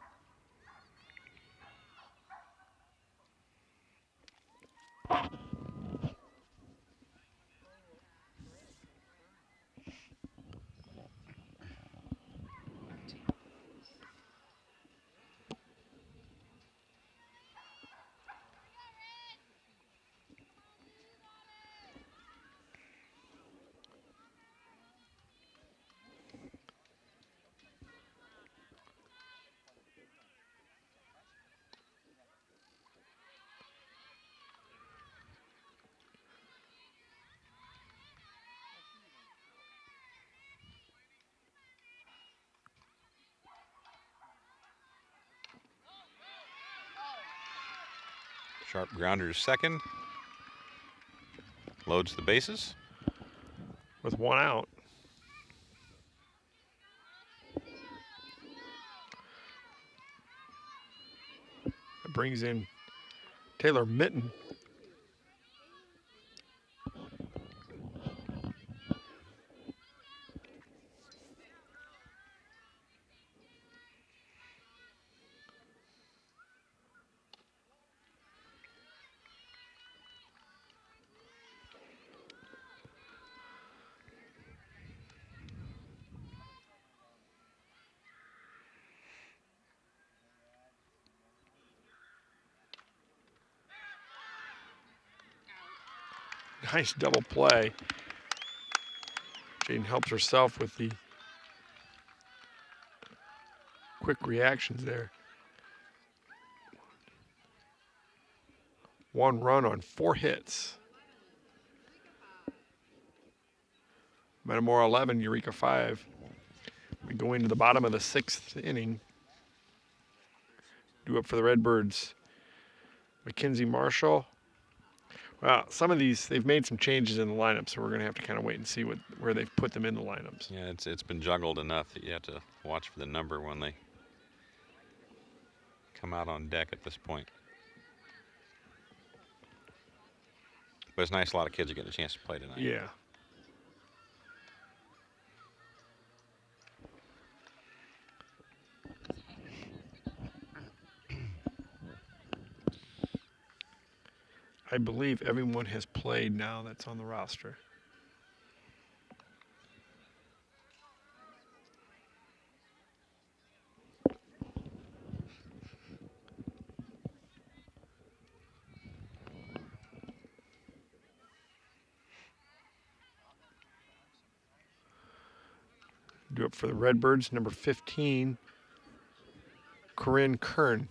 Sharp grounder to second. Loads the bases. With 1 out. That brings in Taylor Mitten. Nice double play. Jane helps herself with the quick reactions there. 1 run on 4 hits. Metamora 11, Eureka 5. We go into the bottom of the 6th inning. Due up for the Redbirds, Mackenzie Marshall. Well, some of these, they've made some changes in the lineup, so we're going to have to kind of wait and see where they've put them in the lineups. Yeah, it's been juggled enough that you have to watch for the number when they come out on deck at this point. But it's nice a lot of kids are getting a chance to play tonight. Yeah. I believe everyone has played now that's on the roster. Do it for the Redbirds, number 15, Corinne Kern.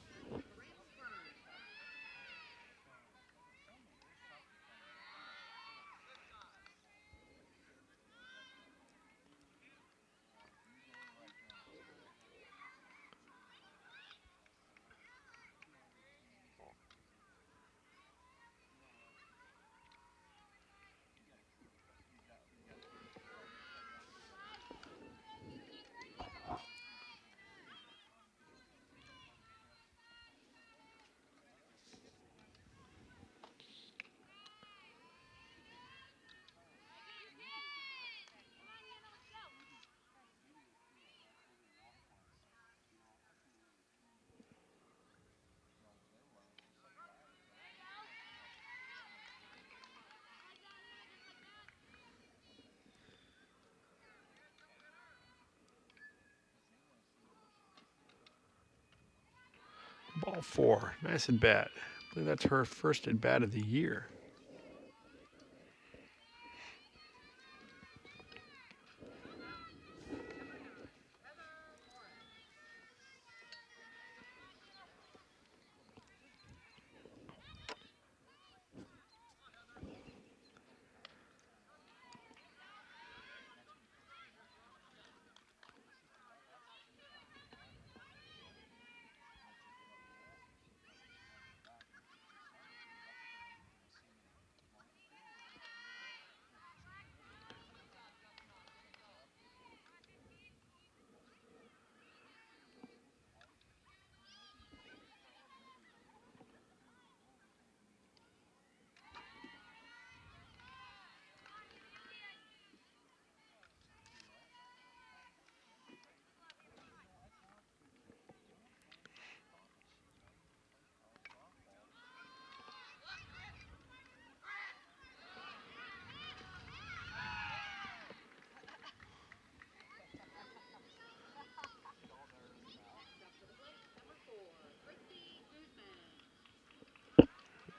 Ball 4, nice at bat. I believe that's her first at bat of the year.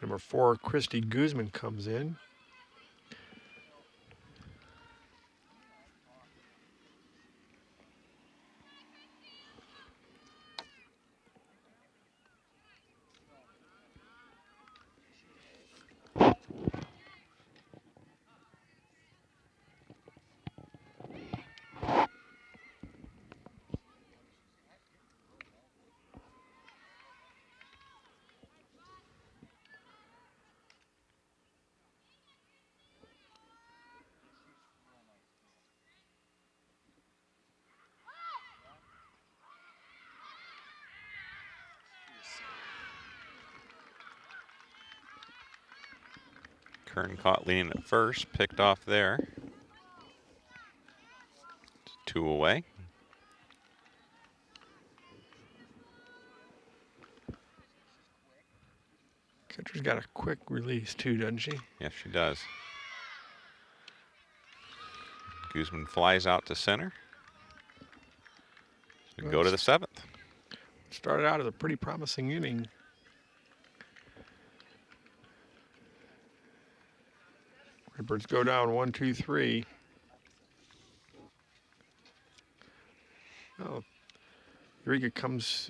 Number 4, Christy Guzman comes in. Kern caught leaning at first, picked off there. 2 away. Catcher's got a quick release too, doesn't she? Yes, she does. Guzman flies out to center. We go to the 7th. Started out as a pretty promising inning. Redbirds go down 1, 2, 3. Oh, Eureka comes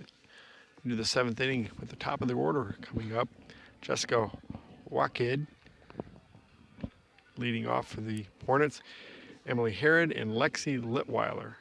into the 7th inning with the top of the order coming up. Jessica Wakid leading off for the Hornets. Emily Herod and Lexi Litweiler.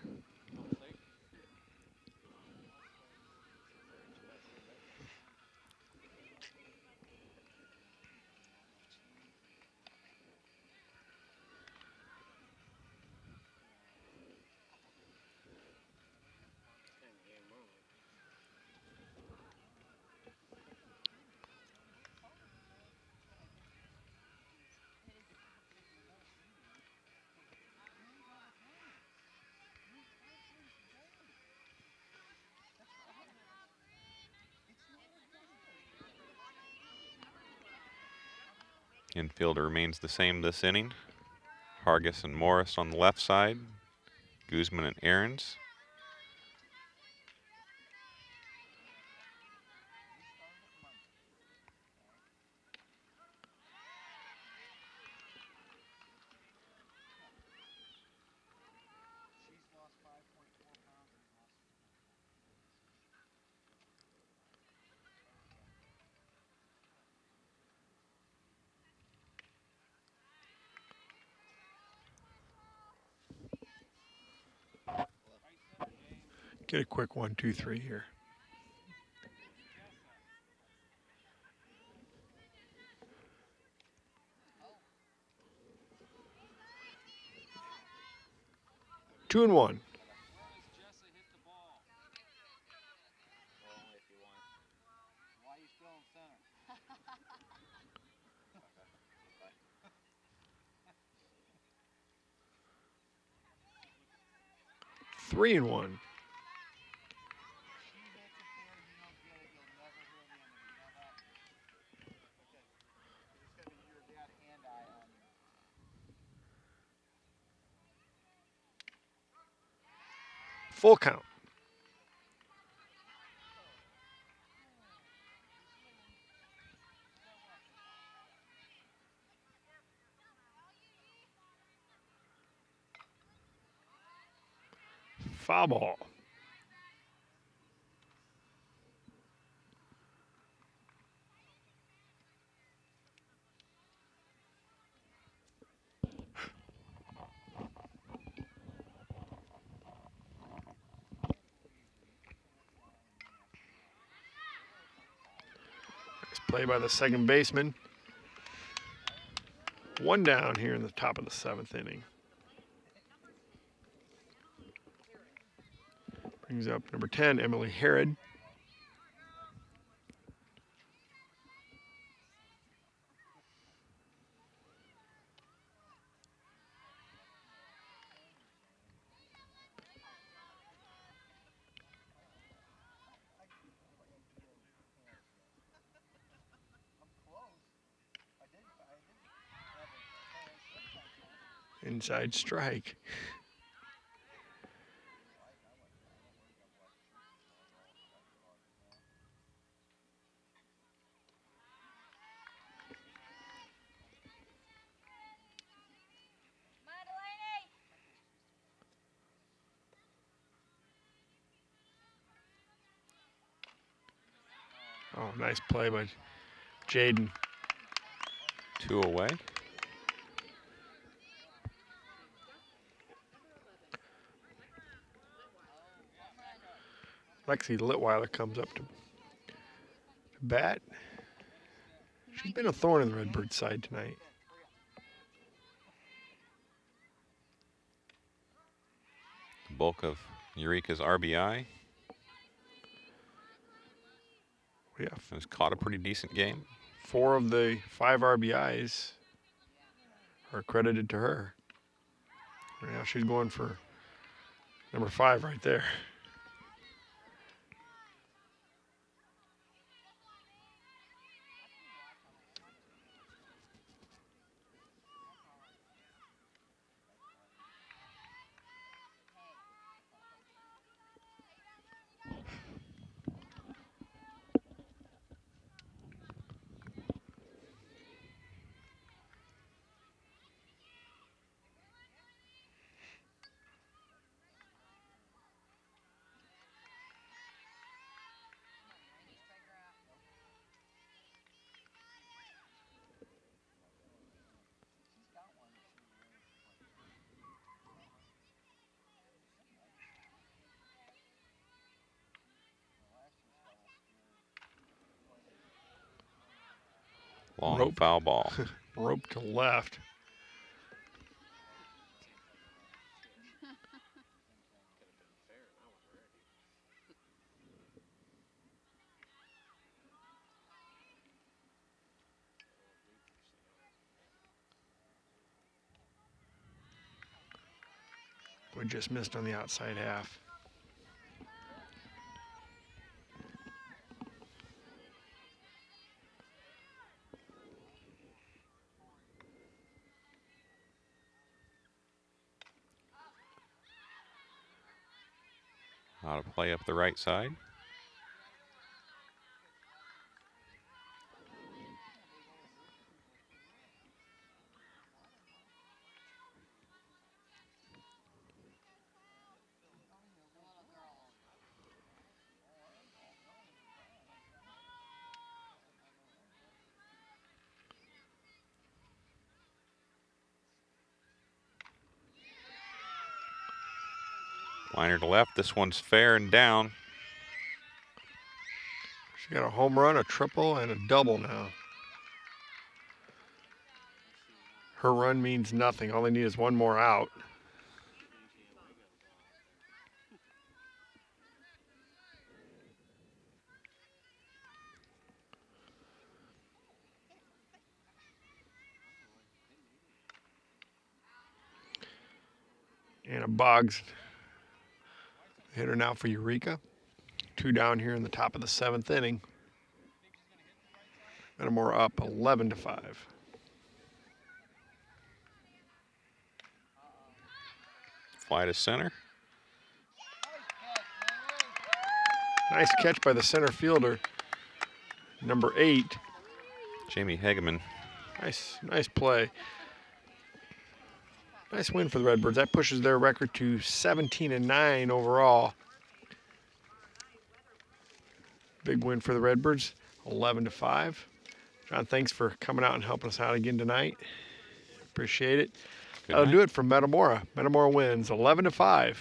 Infield remains the same this inning. Hargis and Morris on the left side. Guzman and Aarons. She's lost 5.4 pounds and he's lost 2.4. Get a quick 1, 2, 3 here. Two and one. Why are you still in center? 3 and 1. She hits it there, you don't get it, you'll never hear the end of it. You know that? Okay. It's gonna be your dad and I on you. Full count. Foul ball. Nice play by the second baseman. One down here in the top of the 7th inning. Brings up number 10, Emily Herod. Inside strike. Oh, nice play by Jaden. 2 away. Lexi Litweiler comes up to bat. She's been a thorn in the Redbird side tonight. The bulk of Eureka's RBI. Yeah, Has caught a pretty decent game. 4 of the 5 RBIs are credited to her. Now she's going for number 5 right there. Long Rope. foul ball. Rope to left. We just missed on the outside half. Out of play up the right side. Liner to left. This one's fair and down. She got a home run, a triple, and a double now. Her run means nothing. All they need is one more out. Anna Boggs, hitter now for Eureka. 2 down here in the top of the 7th inning. Metamora up 11-5. Fly to center. Nice catch by the center fielder, number 8. Jamie Hageman. Nice play. Nice win for the Redbirds. That pushes their record to 17-9 overall. Big win for the Redbirds, 11-5. John, thanks for coming out and helping us out again tonight. Appreciate it. That'll do it for Metamora. Metamora wins 11-5.